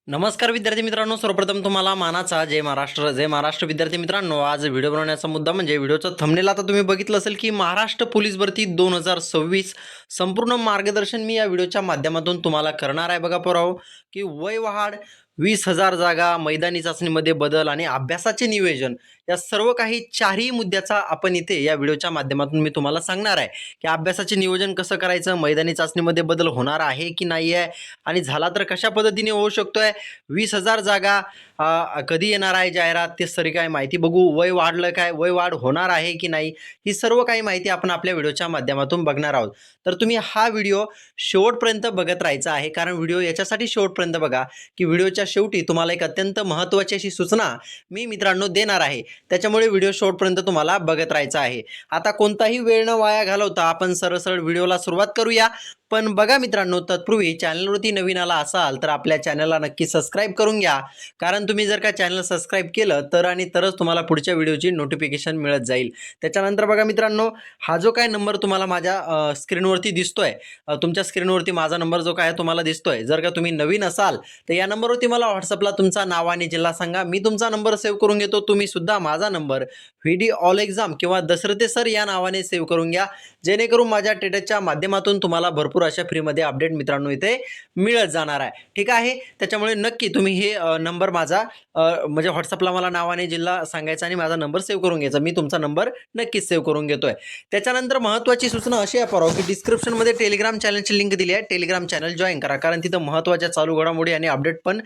नमस्कार विद्यार्थी मित्रांनो, सर्वप्रथम तुम्हाला मानाचा जय महाराष्ट्र विद्यार्थी मित्रांनो. आज व्हिडिओ बनवण्याचा मुद्दा म्हणजे व्हिडिओचं थंबनेल आता तुम्ही बघितलं असेल की महाराष्ट्र पोलीस भरती 2026 संपूर्ण मार्गदर्शन मी या व्हिडिओच्या माध्यमातून तुम्हाला करणार आहे. बघा पोरांनो, की वय वाढ, 20,000 जागा, मैदानी चाचणीमध्ये बदल आणि अभ्यासाचे नियोजन या सर्व काही चारही मुद्द्याचा आपण इथे या व्हिडिओच्या माध्यमातून मी तुम्हाला सांगणार आहे की अभ्यासाचे नियोजन कसं करायचं, मैदानी चाचणीमध्ये बदल होणार आहे की नाही आहे आणि झाला तर कशा पद्धतीने होऊ शकतोय, 20,000 जागा कधी येणार आहे जाहिरात, ते सरी काय माहिती बघू. वय वाढलं काय, वय वाढ होणार आहे की नाही, ही सर्व काही माहिती आपण आपल्या व्हिडिओच्या माध्यमातून बघणार आहोत. तर तुम्ही हा व्हिडिओ शेवटपर्यंत बघत राहायचा आहे, कारण व्हिडिओ याच्यासाठी शेवटपर्यंत बघा की व्हिडिओच्या शेवटी तुम्हाला एक अत्यंत महत्त्वाची अशी सूचना मी मित्रांनो देणार आहे. त्याच्यामुळे व्हिडिओ शेवटपर्यंत तुम्हाला बघत राहायचा आहे. आता कोणताही वेळ न वाया घालवता आपण सरळ व्हिडिओला सुरुवात करूया. पण बघा मित्रांनो, तत्पूर्वी चॅनलवरती नवीन आला असाल तर आपल्या चॅनलला नक्की सबस्क्राईब करून घ्या, कारण तुम्ही जर का चॅनल सबस्क्राईब केलं तर आणि तरच तुम्हाला पुढच्या व्हिडिओची नोटिफिकेशन मिळत जाईल. त्याच्यानंतर बघा मित्रांनो, हा जो काय नंबर तुम्हाला माझ्या स्क्रीनवरती दिसतोय, तुमच्या स्क्रीनवरती माझा नंबर जो काय तुम्हाला दिसतोय, जर का तुम्ही नवीन असाल तर या नंबरवरती मला व्हॉट्सअपला तुमचा नाव आणि जिल्हा सांगा. मी तुमचा नंबर सेव्ह करून घेतो. तुम्ही सुद्धा माझा नंबर व्हीडी ऑल एक्झाम किंवा दसरथे सर या नावाने सेव्ह करून घ्या, जेणेकरून माझ्या टेटच्या माध्यमातून तुम्हाला भरपूर अशा फ्रीमध्ये अपडेट मित्रांनो इथे मिळत जाणार आहे. ठीक आहे, त्याच्यामुळे नक्की तुम्ही हे नंबर माझा म्हणजे व्हॉट्सअपला मला नाव आणि जिल्हा सांगायचा आणि माझा नंबर सेव्ह करून घ्यायचा. मी तुमचा नंबर नक्कीच सेव्ह करून घेतोय. त्याच्यानंतर महत्त्वाची सूचना अशी आहे पराव, की डिस्क्रिप्शनमध्ये टेलिग्राम चॅनलची लिंक दिली आहे. टेलिग्राम चॅनल जॉईन करा, कारण तिथं महत्त्वाच्या चालू घडामोडी आणि अपडेट पण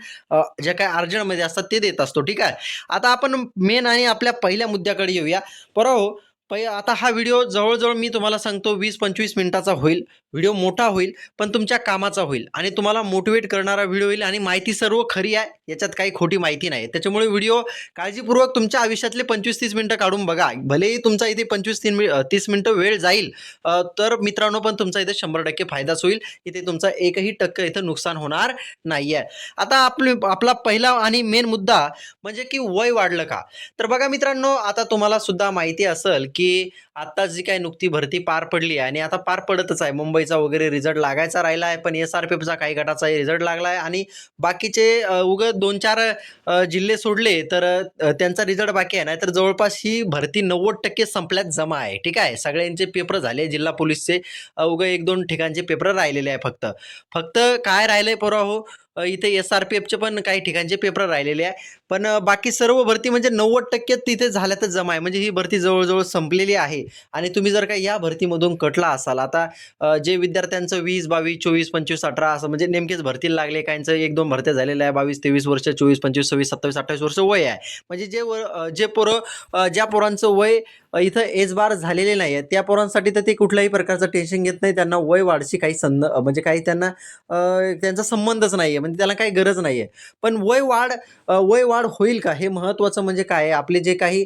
ज्या काय अर्जंटमध्ये असतात ते देत असतो. ठीक आहे, आता आपण मेन आणि आपल्या पहिल्या मुद्द्याकडे येऊया पराव. आता हा व्हिडिओ जवळजवळ मी तुम्हाला सांगतो 20-25 मिनिटाचा होईल. व्हिडिओ मोठा होईल पण तुमच्या कामाचा होईल आणि तुम्हाला मोटिवेट करणारा व्हिडिओ होईल आणि माहिती सर्व खरी आहे, याच्यात काही खोटी माहिती नाही. त्याच्यामुळे व्हिडिओ काळजीपूर्वक तुमच्या आयुष्यातले 25-30 मिनिटं काढून बघा. भलेही तुमचा इथे 25-30 मिनिटं वेळ जाईल, तर मित्रांनो पण तुमचा इथे 100% फायदाच होईल. इथे तुमचा 1% इथं नुकसान होणार नाही आहे. आता आपला पहिला आणि मेन मुद्दा म्हणजे की वय वाढलं का. तर बघा मित्रांनो, आता तुम्हाला सुद्धा माहिती असेल की आता जी काही नुकती भरती पार पडली आहे आणि आता पार पडतच आहे, मुंबईचा वगैरे रिझल्ट लागायचा राहिला आहे, पण SRPFचा काही गटाचाही रिझल्ट लागला आहे आणि बाकीचे उगाच 2-4 जिल्हे सोडले तर त्यांचा रिझल्ट बाकी आहे. नाही तर जवळपास ही भरती 90% संपल्यात जमा आहे. ठीक आहे, सगळ्यांचे पेपर झाले, जिल्हा पोलीसचे उगा 1-2 ठिकाणचे पेपर राहिलेले आहे. फक्त काय राहिलंय पोरा हो, इथे SRPFचे पण काही ठिकाणचे पेपर राहिलेले आहे, पण बाकी सर्व भरती म्हणजे 90% तिथे झाल्यातच जमा आहे. म्हणजे ही भरती जवळजवळ संपलेली आहे. आणि तुम्ही जर का या भरतीमधून कटला असाल, आता जे विद्यार्थ्यांचं 20, 22, 24, 25, 18 असं म्हणजे नेमकेच भरतीला लागले, काहींचं 1-2 भरत्या झालेल्या आहे, 22-23 वर्ष, 24, 25, 26, 27, 28 वर्ष वय आहे. म्हणजे जे पोरं ज्या पोरांचं वय इथं एज बार झालेले नाही आहे, त्या पोरांसाठी तर ते कुठल्याही प्रकारचं टेन्शन घेत नाही. त्यांना वय वाढची काही म्हणजे काही त्यांना त्यांचा संबंधच नाही आहे, म्हणजे त्याला काही गरज नाही आहे. पण वय वाढ होईल का, हे महत्त्वाचं. म्हणजे काय आहे, आपले जे काही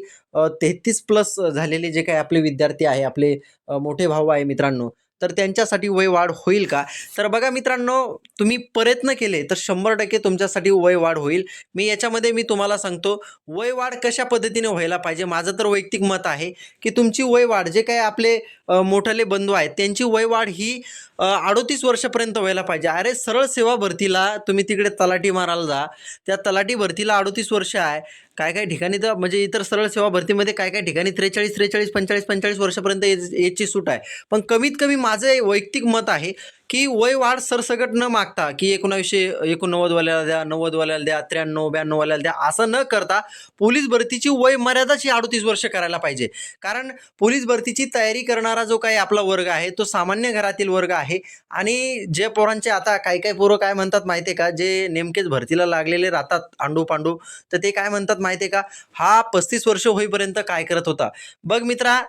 33 प्लस झालेले जे काही आपले विद्यार्थी आहे, आपले मोठे भाऊ आहे मित्रांनो, तर त्यांच्यासाठी वय वाढ होईल का. तर बघा मित्रांनो, तुम्ही प्रयत्न केले तर 100% तुमच्यासाठी वय वाढ होईल. मी तुम्हाला सांगतो वय वाढ कशा पद्धतीने व्हायला पाहिजे. माझं तर वैयक्तिक मत आहे की तुमची वय वाढ, जे काही आपले मोठाले बंधू आहेत त्यांची वय वाढ ही 38 वर्षापर्यंत व्हायला पाहिजे. अरे सरळ सेवा भरतीला तुम्ही तिकडे तलाठी मारायला जा, त्या तलाठी भरतीला 38 वर्ष आहे. काय ठिकाणी तर म्हणजे इतर सरळ सेवा भरतीमध्ये काय ठिकाणी 43, 45 वर्षापर्यंत एजची सूट आहे. पण कमीत कमी माझं वैयक्तिक मत आहे की वय वाढ सरसकट न मागता की 1989 वाल्याला द्या, 90 वाल्याला द्या, 93, 92 वाल्याला द्या, असं न करता पोलीस भरतीची वय मर्यादाच ही 38 वर्ष करायला पाहिजे. कारण पोलीस भरतीची तयारी करणारा जो काही आपला वर्ग आहे तो सामान्य घरातील वर्ग आहे. आणि जे पोरांचे आता काही पोरं काय म्हणतात माहिती आहे का, जे नेमकेच भरतीला लागलेले राहतात आंडू पांडू, तर ते काय म्हणतात माहिती आहे का, हा 35 वर्ष होईपर्यंत काय करत होता. बघ मित्रा,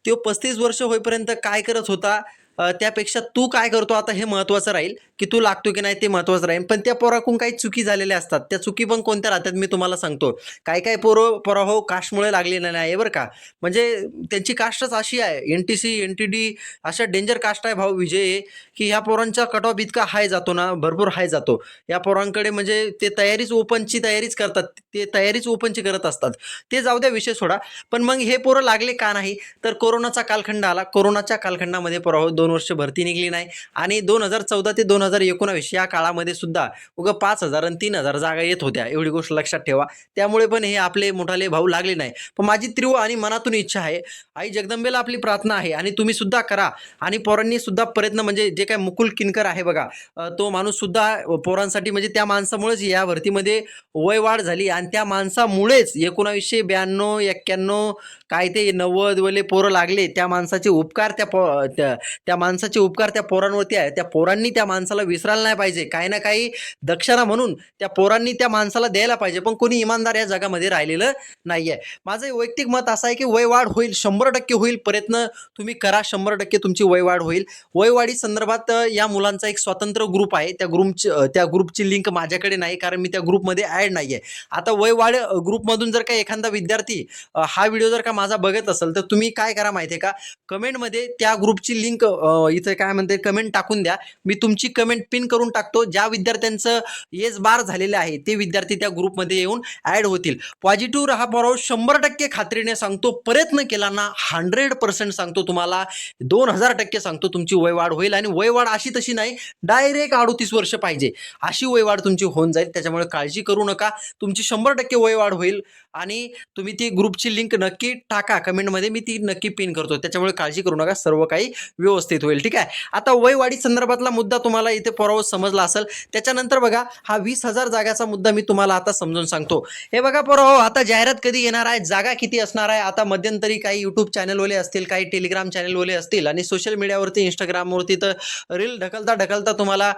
तो 35 वर्ष होईपर्यंत काय करत होता, त्यापेक्षा तू काय करतो आता हे महत्त्वाचं राहील. की तू लागतो की नाही ते महत्त्वाचं राहील. पण त्या पोराकडून काही चुकी झालेल्या असतात. त्या चुकी पण कोणत्या राहतात मी तुम्हाला सांगतो. काय पोरं हो कास्टमुळे लागलेलं नाही आहे बरं का. म्हणजे त्यांची कास्टच अशी आहे, NTC NTD अशा डेंजर कास्ट आहे भाऊ विजय, की ह्या पोरांचा कट ऑफ इतका हाय जातो ना, भरपूर हाय जातो. या पोरांकडे म्हणजे ते ओपनची तयारीच करतात, ते तयारीच ओपनची करत असतात. ते जाऊ द्या, विषय सोडा. पण मग हे पोरं लागले का नाही, तर कोरोनाचा कालखंड आला. कोरोनाच्या कालखंडामध्ये पोरं 2 वर्ष भरती निघली नाही आणि 2014 ते 2019 या काळामध्ये सुद्धा उगा 5,000 आणि 3,000 जागा येत होत्या, एवढी गोष्ट लक्षात ठेवा. त्यामुळे पण हे आपले मोठाले भाऊ लागले नाही. पण माझी तीव्र आणि मनातून इच्छा आहे, आई जगदंबेला आपली प्रार्थना आहे आणि तुम्ही सुद्धा करा आणि पोरांनी सुद्धा प्रयत्न म्हणजे जे काय मुकुल किनकर आहे बघा, तो माणूस सुद्धा पोरांसाठी म्हणजे त्या माणसामुळेच या भरतीमध्ये वय वाढ झाली आणि त्या माणसामुळेच 1992, 91 काय ते 90 वाले पोरं लागले. त्या माणसाचे उपकार त्या माणसाचे उपकार त्या पोरांवरती आहे. त्या पोरांनी त्या माणसाला विसरायला नाही पाहिजे. काही ना काही दक्षिणा म्हणून त्या पोरांनी त्या माणसाला द्यायला पाहिजे. पण कोणी इमानदार या जगामध्ये राहिलेलं नाहीये. माझं वैयक्तिक मत असं आहे की वय वाढ होईल, 100% होईल. प्रयत्न तुम्ही करा, 100% तुमची वय वाढ होईल. वयवाढी संदर्भात या मुलांचा एक स्वतंत्र ग्रुप आहे. त्या ग्रुपची लिंक माझ्याकडे नाही, कारण मी त्या ग्रुपमध्ये ॲड नाहीये. आता वयवाढ ग्रुपमधून जर का एखादा विद्यार्थी हा व्हिडिओ जर का माझा बघत असेल, तर तुम्ही काय करा माहितीये का, कमेंटमध्ये त्या ग्रुपची लिंक इथे काय म्हणते कमेंट टाकून द्या. मी तुमची कमेंट पिन करून टाकतो. ज्या विद्यार्थ्यांचं एज बार झालेलं आहे ते विद्यार्थी त्या ग्रुपमध्ये येऊन ॲड होतील. पॉझिटिव्ह राहा पोरांनो, 100% खात्रीने सांगतो. प्रयत्न केला ना 100% सांगतो तुम्हाला, 2000% सांगतो तुमची वयवाढ होईल. आणि वयवाढ अशी तशी नाही, डायरेक्ट 38 वर्ष पाहिजे अशी वयवाढ तुमची होऊन जाईल. त्याच्यामुळे काळजी करू नका, तुमची 100% वयवाढ होईल. आणि तुम्ही ती ग्रुपची लिंक नक्की टाका कमेंटमध्ये, मी ती नक्की पिन करतो. त्याच्यामुळे काळजी करू नका, सर्व काही व्यवस्थित होईल. ठीक आहे. आता वयवाढी संदर्भातला मुद्दा तुम्हाला इथे पोरांनो समजला असेल. त्याच्यानंतर बघा, हा 20,000 जागाचा मुद्दा मी तुम्हाला आता समजून सांगतो. हे बघा पोरांनो, आता जाहिरात कधी येणार आहे, जागा किती असणार आहे. आता मध्यंतरी काही युट्यूब चॅनलवाले असतील, काही टेलिग्राम चॅनलवाले असतील आणि सोशल मीडियावरती इंस्टाग्रामवरती तर रील ढकलता तुम्हाला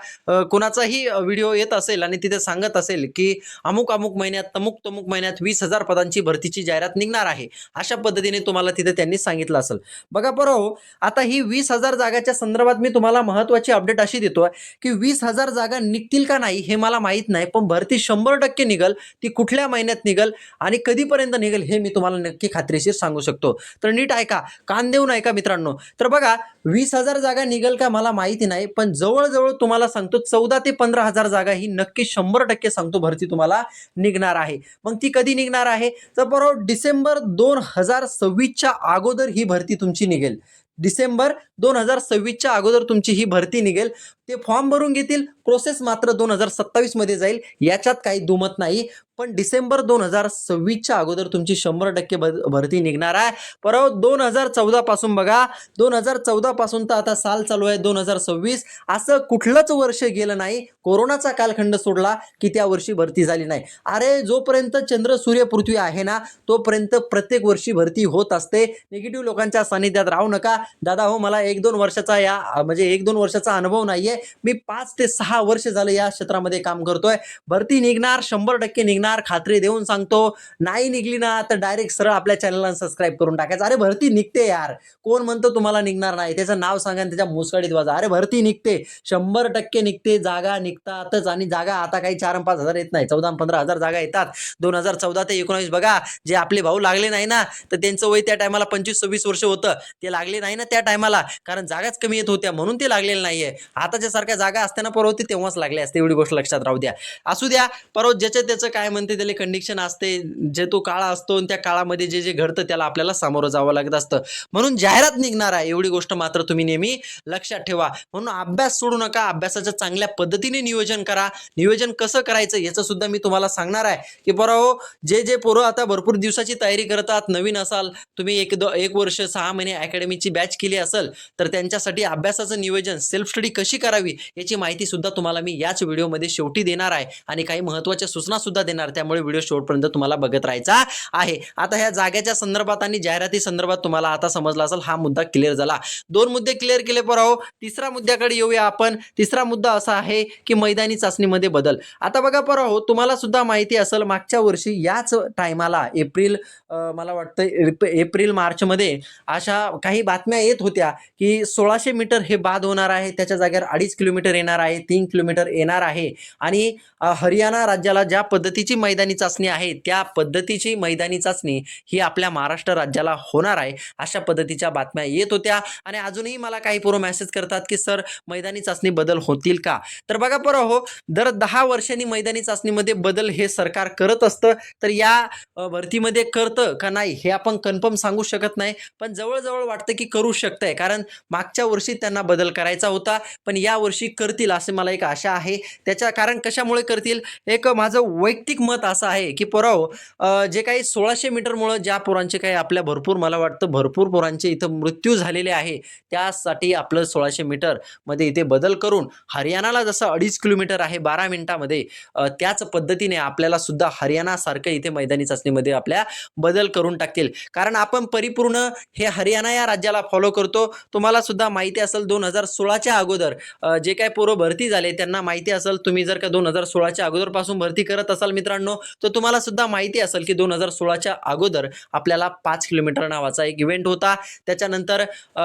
कुणाचाही व्हिडिओ येत असेल आणि तिथे सांगत असेल की अमुक अमुक महिन्यात तमुक महिन्यात 20,000 पदांची भरतीची जाहिरात निघणार आहे. अशा पद्धतीने तुम्हाला तिथे त्यांनी सांगितलं असेल. बघा पोरांनो, आता ही 20,000 जागाच्या संदर्भात मी तुम्हाला महत्त्वाची अपडेट अशी देतोय की 20,000 जागा निघतील का नाही हे मला माहीत नाही, पण भरती 100% निघल. ती कुठल्या महिन्यात निघल आणि कधीपर्यंत निघेल हे मी तुम्हाला नक्की खात्रीशीर सांगू शकतो. तर नीट ऐका, कान देऊन ऐका मित्रांनो. तर बघा, 20,000 जागा निघेल का मला माहिती नाही, पण जवळजवळ तुम्हाला सांगतो 14 ते 15,000 जागा ही नक्की 100% सांगतो भरती तुम्हाला निघणार आहे. मग ती कधी निघणार आहे, तर बरोबर डिसेंबर 2026च्या अगोदर ही भरती तुमची निघेल. डिसेंबर 2026च्या अगोदर तुमची ही भरती निघेल. ते फॉर्म भरून घेतील, प्रोसेस मात्र 2027 मध्ये जाईल, याच्यात काही दुमत नाही. पण डिसेंबर 2026च्या अगोदर तुमची 100% भरती निघणार आहे. परत 2014 पासून बघा, 2014 पासून तर आता साल चालू आहे 2026, असं कुठलंच वर्ष गेलं नाही, कोरोनाचा कालखंड सोडला की त्या वर्षी भरती झाली नाही. अरे जोपर्यंत चंद्र सूर्य पृथ्वी आहे ना, तोपर्यंत प्रत्येक वर्षी भरती होत असते. निगेटिव्ह लोकांच्या सानिध्यात राहू नका. दादा हो, मला 1-2 वर्षाचा म्हणजे 1-2 वर्षाचा अनुभव नाहीये. मी 5 ते 6 वर्ष झालं या क्षेत्रामध्ये काम करतोय. भरती निघणार, 100% निघणार, खात्री देऊन सांगतो. नाही निघली ना तर डायरेक्ट सरळ आपल्या चॅनलला सबस्क्राईब करून टाकायचं. अरे भरती निघते यार, कोण म्हणतो तुम्हाला निघणार नाही, त्याचं नाव सांगा आणि त्याच्या मुसकाडीत वाजा. अरे भरती निघते, 100% निघते. जागा निघतातच आणि जागा आता काही 4 आणि 5 हजार येत नाही, 14 आणि 15,000 जागा येतात. 2014 ते 19 बघा, जे आपले भाऊ लागले नाही ना, तर त्यांचं वय त्या टायमाला 25-26 वर्ष होतं. ते लागले नाही ना त्या टायमाला, कारण जागाच कमी येत होत्या म्हणून ते लागलेले नाहीये. आताच्या सारख्या जागा असताना परवती तेव्हाच लागले असते, एवढी गोष्ट लक्षात राहू द्या. असू द्या, परत ज्याचं त्याचं काय म्हणते त्याला कंडिशन असते, जे तो काळ असतो आणि त्या काळामध्ये जे जे घडतं त्याला आपल्याला सामोरं जावं लागत असतं. म्हणून जाहिरात निघणार आहे, एवढी गोष्ट मात्र तुम्ही नेहमी लक्षात ठेवा. म्हणून अभ्यास सोडू नका, अभ्यासाचं चांगल्या पद्धतीने नियोजन करा. नियोजन कसं करायचं याचं सुद्धा मी तुम्हाला सांगणार आहे की पोरं, जे पोरं आता भरपूर दिवसाची तयारी करतात, नवीन असाल तुम्ही, 1 वर्ष 6 महिने अकॅडमीची बॅच केली असेल, तर त्यांच्यासाठी अभ्यासाचं नियोजन, सेल्फ स्टडी कशी करावी याची माहिती सुद्धा तुम्हाला मी याच व्हिडिओमध्ये शेवटी देणार आहे आणि काही महत्त्वाच्या सूचना सुद्धा देणार. त्यामुळे व्हिडिओ शेवटपर्यंत तुम्हाला बघत राहायचा आहे. आता ह्या जागेच्या संदर्भात आणि जाहिराती संदर्भात तुम्हाला आता समजला असेल, हा मुद्दा क्लिअर झाला. 2 मुद्दे क्लिअर केले पोरांनो. तिसरा मुद्द्याकडे येऊया आपण. तिसरा मुद्दा असा आहे की मैदानी चाचणीमध्ये बदल. आता बघा पोरांनो, तुम्हाला सुद्धा माहिती असेल, मागच्या वर्षी याच टायमाला मला वाटतं एप्रिल मार्चमध्ये अशा काही बातम्या येत होत्या की 1600 मीटर हे बाद होणार आहे, त्याच्या जागेवर 2.5 किलोमीटर येणार आहे, 3 किलोमीटर येणार आहे आणि हरियाणा राज्याला ज्या पद्धतीची मैदानी चाचणी आहे त्या पद्धतीची मैदानी चाचणी ही आपल्या महाराष्ट्र राज्याला होणार आहे, अशा पद्धतीच्या बातम्या येत होत्या. आणि अजूनही मला काही पोरं मेसेज करतात की सर मैदानी चाचणी बदल होतील का? तर बघा पोरं हो, दर 10 वर्षांनी मैदानी चाचणीमध्ये बदल हे सरकार करत असतं. तर या भरतीमध्ये करतं का नाही हे आपण कन्फर्म सांगू शकत नाही, पण जवळजवळ वाटतं की करू शकतंय, कारण मागच्या वर्षी त्यांना बदल करायचा होता पण या वर्षी करतील असे मला एक आशा आहे. त्याच्या कारण कशामुळे करतील, एक माझं वैयक्तिक मत असं आहे की पोरांनो, जे काही 1600 मीटरमुळं ज्या पोरांचे काही आपल्या भरपूर मला वाटतं भरपूर पोरांचे इथं मृत्यू झालेले आहे, त्यासाठी आपलं 1600 मीटर मध्ये इथे बदल करून हरियाणाला जसं 2.5 किलोमीटर आहे 12 मिनिटामध्ये, त्याच पद्धतीने आपल्याला सुद्धा हरियाणासारखं इथे मैदानी चाचणीमध्ये आपल्या बदल करून टाकतील. कारण आपण परिपूर्ण हे हरियाणा या राज्याला फॉलो करतो. तुम्हाला सुद्धा माहिती असेल 2016च्या अगोदर जे काही पोरं भरती झाले त्यांना माहिती असेल, तुम्ही जर का 2016च्या अगोदरपासून भरती करत असाल मित्रांनो, तर तुम्हाला सुद्धा माहिती असेल की 2016च्या अगोदर आपल्याला 5 किलोमीटर नावाचा एक इव्हेंट होता. त्याच्यानंतर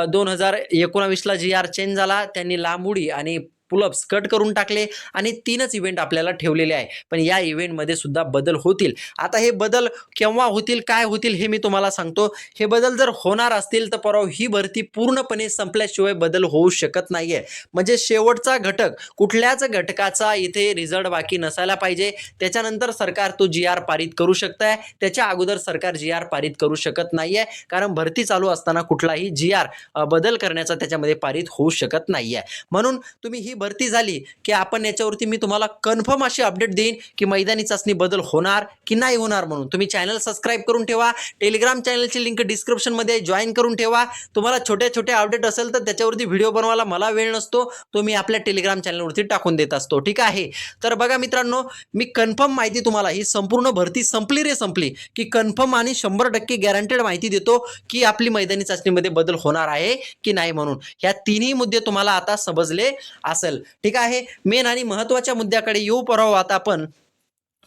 2019ला GR चेंज झाला, त्यांनी लांब उडी आणि पुलअप्स कट करून टाकले आणि 3च इव्हेंट आपल्याला ठेवलेले आहे. पण या इव्हेंटमध्ये सुद्धा बदल होतील. आता हे बदल केव्हा होतील, काय होतील हे मी तुम्हाला सांगतो. हे बदल जर होणार असतील तर परवा ही भरती पूर्णपणे संपल्याशिवाय बदल होऊ शकत नाहीये. म्हणजे शेवटचा घटक कुठल्याच घटकाचा इथे रिझल्ट बाकी नसायला पाहिजे, त्याच्यानंतर सरकार तो GR पारित करू शकतंय. त्याच्या अगोदर सरकार GR पारित करू शकत नाहीये, कारण भरती चालू असताना कुठलाही GR बदल करण्याचा त्याच्यामध्ये पारित होऊ शकत नाहीये. म्हणून तुम्ही ही भरती झाली की आपण याच्यावरती मी तुम्हाला कन्फर्म अशी अपडेट देईन की मैदानी चाचणी बदल होणार की नाही होणार. म्हणून तुम्ही चॅनल सबस्क्राईब करून ठेवा. टेलिग्राम चॅनलची लिंक डिस्क्रिप्शन मध्ये जॉईन करून ठेवा. तुम्हाला छोटे छोटे अपडेट असेल तर त्याच्यावरती व्हिडिओ बनवायला मला वेळ नसतो, तो मी आपल्या टेलिग्राम चॅनलवरती टाकून देत असतो. ठीक आहे. तर बघा मित्रांनो, मी कन्फर्म माहिती तुम्हाला ही संपूर्ण भरती संपली रे संपली की कन्फर्म आणि 100% गॅरंटेड माहिती देतो की आपली मैदानी चाचणीमध्ये बदल होणार आहे की नाही. म्हणून ह्या तिन्ही मुद्दे तुम्हाला आता समजले असेल. ठीक आहे. मेन आणि महत्वाच्या मुद्द्याकडे येऊ परवा. आता आपण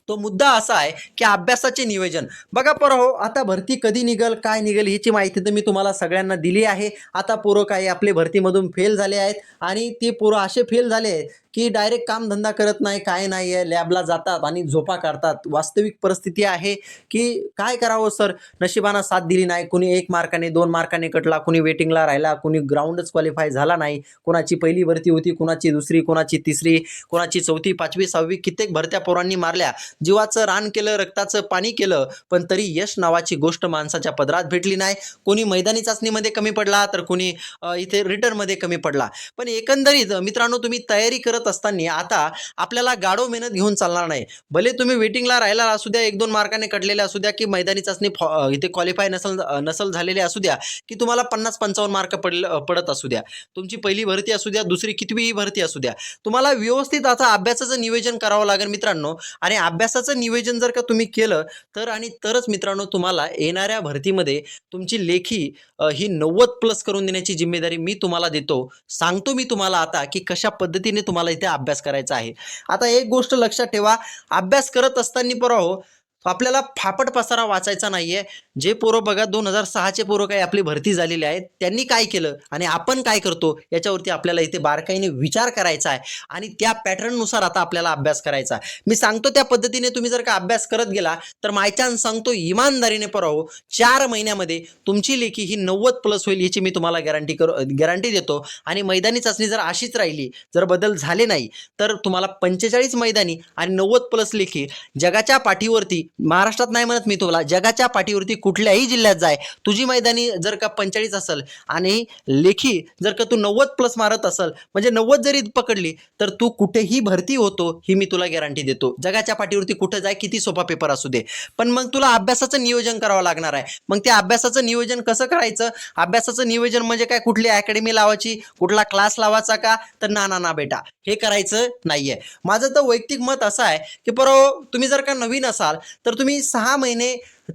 तो मुद्दा असा आहे की अभ्यासाचे नियोजन. बघा पोरं, आता भरती कधी निघल काय निघेल ह्याची माहिती तर मी तुम्हाला सगळ्यांना दिली आहे. आता पोरं काही आपले भरतीमधून फेल झाले आहेत आणि ते पोरं असे फेल झाले आहेत की डायरेक्ट कामधंदा करत नाही, काय नाही आहे, लॅबला जातात आणि झोपा काढतात. वास्तविक परिस्थिती आहे की काय करावं सर, नशिबानं साथ दिली नाही. कुणी 1 मार्काने 2 मार्काने कटला, कुणी वेटिंगला राहिला, कुणी ग्राउंडच क्वालिफाय झाला नाही. कुणाची पहिली भरती होती, कुणाची दुसरी, कुणाची तिसरी, कुणाची चौथी, 5वी, 6वी, कित्येक भरत्या पोरांनी मारल्या. जीवाचं रान केलं, रक्ताचं पाणी केलं, पण तरी यश नावाची गोष्ट माणसाच्या पदरात भेटली नाही. कोणी मैदानी चाचणीमध्ये कमी पडला तर कोणी इथे रिटर्नमध्ये कमी पडला. पण एकंदरीत मित्रांनो, तुम्ही तयारी करत असताना आता आपल्याला गाढव मेहनत घेऊन चालणार नाही. भले तुम्ही वेटिंगला राहिला असू द्या, 1-2 मार्काने कटलेले असू द्या, की मैदानी चाचणी इथे क्वालिफाय नसल झालेले असू द्या, की तुम्हाला 50-55 मार्क पडत असू द्या, तुमची पहिली भरती असू द्या, दुसरी कितवीही भरती असू द्या, तुम्हाला व्यवस्थित आता अभ्यासाचं नियोजन करावं लागेल मित्रांनो. आणि अभ्यासाचं नियोजन जर का तुम्ही केलं तर आणि तरच मित्रांनो तुम्हाला येणाऱ्या भरतीमध्ये तुमची लेखी ही 90+ करून देण्याची जिम्मेदारी मी तुम्हाला देतो. सांगतो मी तुम्हाला आता की कशा पद्धतीने तुम्हाला इथे अभ्यास करायचा आहे. आता एक गोष्ट लक्षात ठेवा, अभ्यास करत असताना पोरं आपल्याला फापट पसारा वाचायचा नाहीये. जे पोरं बघा 2006चे पोरं काही आपली भरती झालेली आहेत, त्यांनी काय केलं आणि आपण काय करतो याच्यावरती आपल्याला इथे बारकाईने विचार करायचा आहे आणि त्या पॅटर्ननुसार आता आपल्याला अभ्यास करायचा आहे. मी सांगतो त्या पद्धतीने तुम्ही जर का अभ्यास करत गेला तर मायचान सांगतो इमानदारीने पोरं 4 महिन्यामध्ये तुमची लेखी ही 90+ होईल, याची मी तुम्हाला गॅरंटी देतो. आणि मैदानी चाचणी जर अशीच राहिली, जर बदल झाले नाही तर तुम्हाला 45 मैदानी आणि 90+ लेखी जगाच्या पाठीवरती, महाराष्ट्रात नाही म्हणत मी तुला, जगाच्या पाठीवरती कुठल्याही जिल्ह्यात जाय, तुझी मैदानी जर का 45 असेल आणि लेखी जर का तू 90+ मारत असेल, म्हणजे 90 जरी पकडली तर तू कुठेही भरती होतो, ही मी तुला गॅरंटी देतो. जगाच्या पाठीवरती कुठे जाय, किती सोपा पेपर असू दे, पण मग तुला अभ्यासाचं नियोजन करावं लागणार आहे. मग त्या अभ्यासाचं नियोजन कसं करायचं? अभ्यासाचं नियोजन म्हणजे काय, कुठली अकॅडमी लावायची, कुठला क्लास लावायचा का? तर ना बेटा, हे करायचं नाहीये. माझं तर वैयक्तिक मत असं आहे की तुम्ही जर का नवीन असाल तर तुम्ही 6 महिने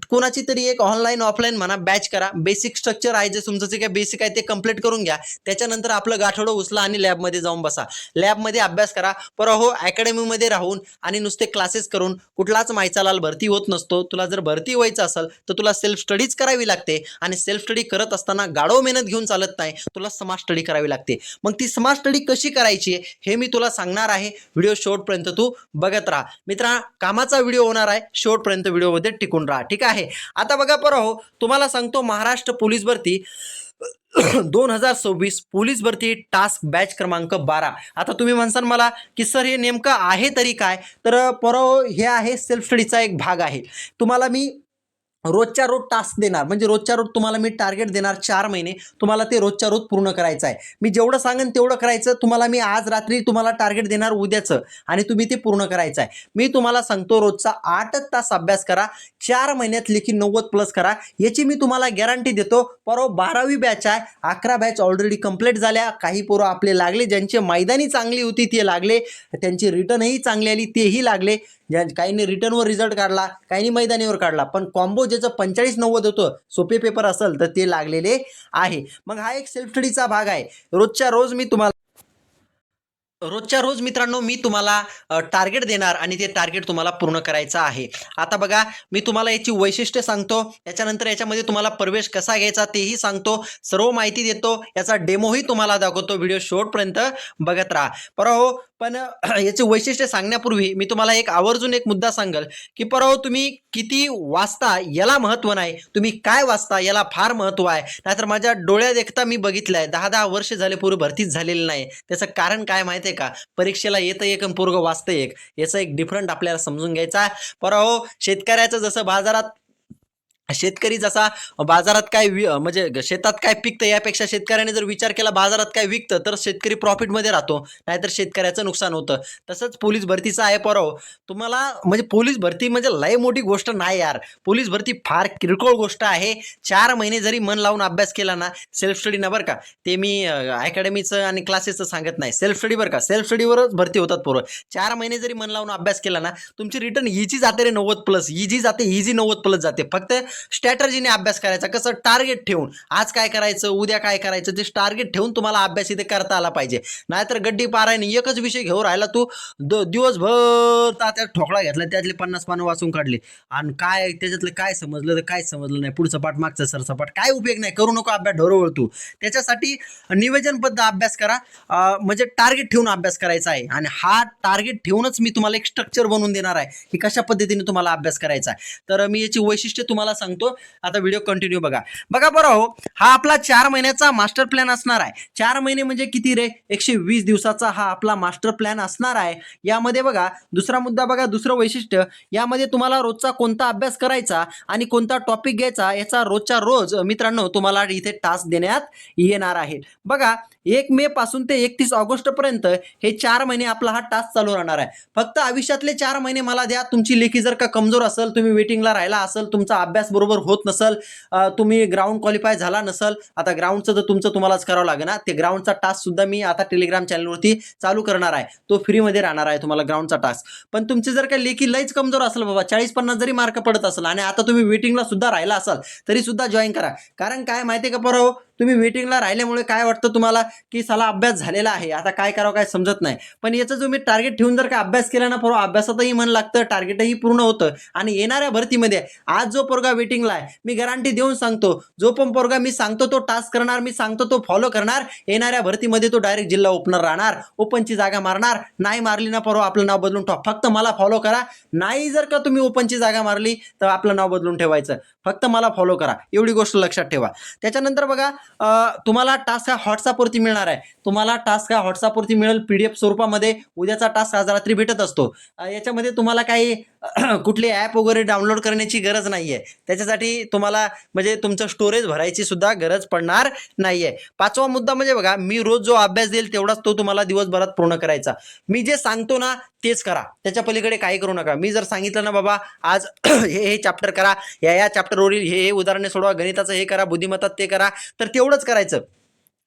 कोणाची तरी एक ऑनलाईन ऑफलाईन म्हणा बॅच करा. बेसिक स्ट्रक्चर आहे जे तुमचं जे काय बेसिक आहे ते कंप्लीट करून घ्या. त्याच्यानंतर आपलं गाठोडं उचला आणि लॅबमध्ये जाऊन बसा. लॅबमध्ये अभ्यास करा. पर हो अकॅडमीमध्ये राहून आणि नुसते क्लासेस करून कुठलाच मायचालाल भरती होत नसतो. तुला जर भरती व्हायचं असेल तर तुला सेल्फ स्टडीज करावी लागते आणि सेल्फ स्टडी करत असताना गाढव मेहनत घेऊन चालत नाही. तुला स्मार्ट स्टडी करावी लागते. मग ती स्मार्ट स्टडी कशी करायची हे मी तुला सांगणार आहे. व्हिडिओ शेवटपर्यंत तू बघत राहा. मित्रा, कामाचा व्हिडिओ होणार आहे. शेवटपर्यंत व्हिडिओमध्ये टिकून राहा. ठीक आहे. आता बघा हो, तुम्हाला सांगतो महाराष्ट्र पोलीस भरती 2026 पोलीस भरती टास्क बॅच क्रमांक 12. आता तुम्ही म्हणसाल मला की सर हे नेमकं आहे तरी काय, तर हे आहे सेल्फ स्टडीचा एक भाग आहे. तुम्हाला मी रोजच्या रोज टास्क देणार, म्हणजे रोजच्या रोज तुम्हाला मी टार्गेट देणार 4 महिने. तुम्हाला ते रोजच्या रोज पूर्ण करायचं आहे. मी जेवढं सांगेन तेवढं करायचं. तुम्हाला मी आज रात्री तुम्हाला टार्गेट देणार उद्याचं आणि तुम्ही ते पूर्ण करायचं आहे. मी तुम्हाला सांगतो रोजचा 8 तास अभ्यास करा. 4 महिन्यात लेखी 90+ करा. याची मी तुम्हाला गॅरंटी देतो. 12वी बॅच आहे. 11 बॅच ऑलरेडी कंप्लीट झाल्या. काही पोरं आपले लागले, ज्यांची मैदानी चांगली होती ते लागले, त्यांची रिटर्नही चांगली आली तेही लागले. काहींनी रिटर्नवर रिझल्ट काढला, काहींनी मैदानीवर काढला, पण कॉम्बो ज्याचं 45-90 होतं सोपे पेपर असेल तर ते लागलेले आहे. मग हा एक सेल्फ स्टडीचा भाग आहे. रोजच्या रोज मित्रांनो मी तुम्हाला टार्गेट देणार आणि ते टार्गेट तुम्हाला पूर्ण करायचं आहे. आता बघा, मी तुम्हाला याची वैशिष्ट्य सांगतो. त्याच्यानंतर याच्यामध्ये तुम्हाला प्रवेश कसा घ्यायचा तेही सांगतो. सर्व माहिती देतो. याचा डेमोही तुम्हाला दाखवतो. व्हिडिओ शेवटपर्यंत बघत राहा. पण याचे वैशिष्ट्य सांगण्यापूर्वी मी तुम्हाला एक आवर्जून एक मुद्दा सांगेल की तुम्ही किती वाचता याला महत्त्व नाही, तुम्ही काय वाचता याला फार महत्त्व आहे. नाहीतर माझ्या डोळ्यात देखता मी बघितलं आहे 10-10 वर्ष झाले पूर्वी भरतीच झालेली नाही. त्याचं कारण काय माहिती आहे का? परीक्षेला येतं एक आणि पोरगं वाचतं एक. याचं एक डिफरंट आपल्याला समजून घ्यायचा. शेतकऱ्याचं जसं शेतकरी जसा बाजारात काय म्हणजे शेतात काय पिकतं यापेक्षा शेतकऱ्याने जर विचार केला बाजारात काय विकतं तर शेतकरी प्रॉफिटमध्ये राहतो, नाहीतर शेतकऱ्याचं नुकसान होतं. तसंच पोलीस भरतीचं आहे. तुम्हाला म्हणजे पोलीस भरती म्हणजे लय मोठी गोष्ट नाही यार. पोलीस भरती फार किरकोळ गोष्ट आहे. 4 महिने जरी मन लावून अभ्यास केला ना, सेल्फ स्टडी ना बरं का, ते मी अकॅडमीचं आणि क्लासेसचं सांगत नाही, सेल्फ स्टडी बरं का, सेल्फ स्टडीवरच भरती होतात पोरं. 4 महिने जरी मन लावून अभ्यास केला ना, तुमची रिटर्न इझी जाते रे 90+, इझी जाते, इझी 90+ जाते. फक्त स्ट्रॅटर्जीने अभ्यास करायचा. कसं टार्गेट ठेवून आज काय करायचं, उद्या काय करायचं, ते टार्गेट ठेवून तुम्हाला अभ्यास इथे करता आला पाहिजे. नाहीतर गड्डी पारायने एकच विषय घेऊन राहिला तू, दिवसभर त्या ठोकळा घेतला, त्यातले 50 पानं वाचून काढले आणि काय त्याच्यातलं काय समजलं तर काय समजलं नाही, पुढचं पाठ मागचं सरसपाट, काय उपयोग नाही. करू नको अभ्यास ढोरवळ तू. त्याच्यासाठी नियोजनबद्ध अभ्यास करा. म्हणजे टार्गेट ठेवून अभ्यास करायचा आहे आणि हा टार्गेट ठेवूनच मी तुम्हाला एक स्ट्रक्चर बनवून देणार आहे की कशा पद्धतीने तुम्हाला अभ्यास करायचा आहे. तर मी याची वैशिष्ट्य तुम्हाला सांगतो. आता व्हिडिओ कंटिन्यू बघा. हा आपला 4 महिन्याचा मास्टर प्लॅन असणार आहे. 4 महिने म्हणजे किती रे? 120 दिवसाचा हा आपला मास्टर प्लॅन असणार आहे. यामध्ये बघा दुसरा मुद्दा बघा, दुसरं वैशिष्ट्य, यामध्ये तुम्हाला रोजचा कोणता अभ्यास करायचा आणि कोणता टॉपिक घ्यायचा याचा रोजच्या रोज मित्रांनो तुम्हाला इथे टास्क देण्यात येणार आहे. बघा 1 मे पासून ते 31 ऑगस्ट पर्यंत हे 4 महिने आपला हा टास्क चालू राहणार आहे. फक्त आयुष्यातले 4 महिने मला द्या. तुमची लेखी जर का कमजोर असेल, तुम्ही वेटिंगला राहिला असेल, तुमचा अभ्यास बरोबर होत नसेल, तुम्ही ग्राउंड क्वालिफाय झाला नसेल, आता ग्राउंडचं तर तुमचं तुम्हालाच करावं लागेल ना. ते ग्राउंडचा टास्क सुद्धा मी आता टेलिग्राम चॅनलवरती चालू करणार आहे. तो फ्रीमध्ये राहणार आहे तुम्हाला ग्राउंडचा टास्क. पण तुमचे जर का लेखी लईच कमजोर असेल बाबा, 40-50 जरी मार्क पडत असेल आणि आता तुम्ही वेटिंगला सुद्धा राहिला असाल तरी सुद्धा जॉईन करा. कारण काय माहिती आहे का तुम्ही वेटिंगला राहिल्यामुळे काय वाटतं तुम्हाला की साला अभ्यास झालेला आहे, आता काय करावं काय समजत नाही. पण याचं तुम्ही टार्गेट ठेवून जर का अभ्यास केला ना, अभ्यासातही मन लागतं, टार्गेटही पूर्ण होतं. आणि येणाऱ्या भरतीमध्ये आज जो पोरगा वेटिंगला आहे, मी गॅरंटी देऊन सांगतो, जो पण पोरगा मी सांगतो तो टास्क करणार, मी सांगतो तो फॉलो करणार, येणाऱ्या भरतीमध्ये तो डायरेक्ट जिल्हा ओपनर राहणार, ओपनची जागा मारणार. नाही मारली ना आपलं नाव बदलून ठेवा. फक्त मला फॉलो करा. नाही जर का तुम्ही ओपनची जागा मारली तर आपलं नाव बदलून ठेवायचं. फक्त मला फॉलो करा, एवढी गोष्ट लक्षात ठेवा. त्याच्यानंतर बघा तुम्हाला टास्क हा व्हॉट्सअपवरती मिळणार आहे. तुम्हाला टास्क हा व्हॉट्सअपवरती मिळेल PDF स्वरूपामध्ये. उद्याचा टास्क आज रात्री भेटत असतो. याच्यामध्ये तुम्हाला काही कुठली ॲप वगैरे डाउनलोड करण्याची गरज नाही आहे. त्याच्यासाठी तुम्हाला म्हणजे तुमचं स्टोरेज भरायची सुद्धा गरज पडणार नाही आहे. 5वा मुद्दा म्हणजे बघा, मी रोज जो अभ्यास देईल तेवढाच तो तुम्हाला दिवसभरात पूर्ण करायचा. मी जे सांगतो ना तेच करा, त्याच्या पलीकडे काही करू नका. मी जर सांगितलं ना बाबा आज हे चॅप्टर करा, या चॅप्टरवरील हे उदाहरणे सोडवा, गणिताचं हे करा, बुद्धिमत्ता ते करा, तर तेवढंच करायचं.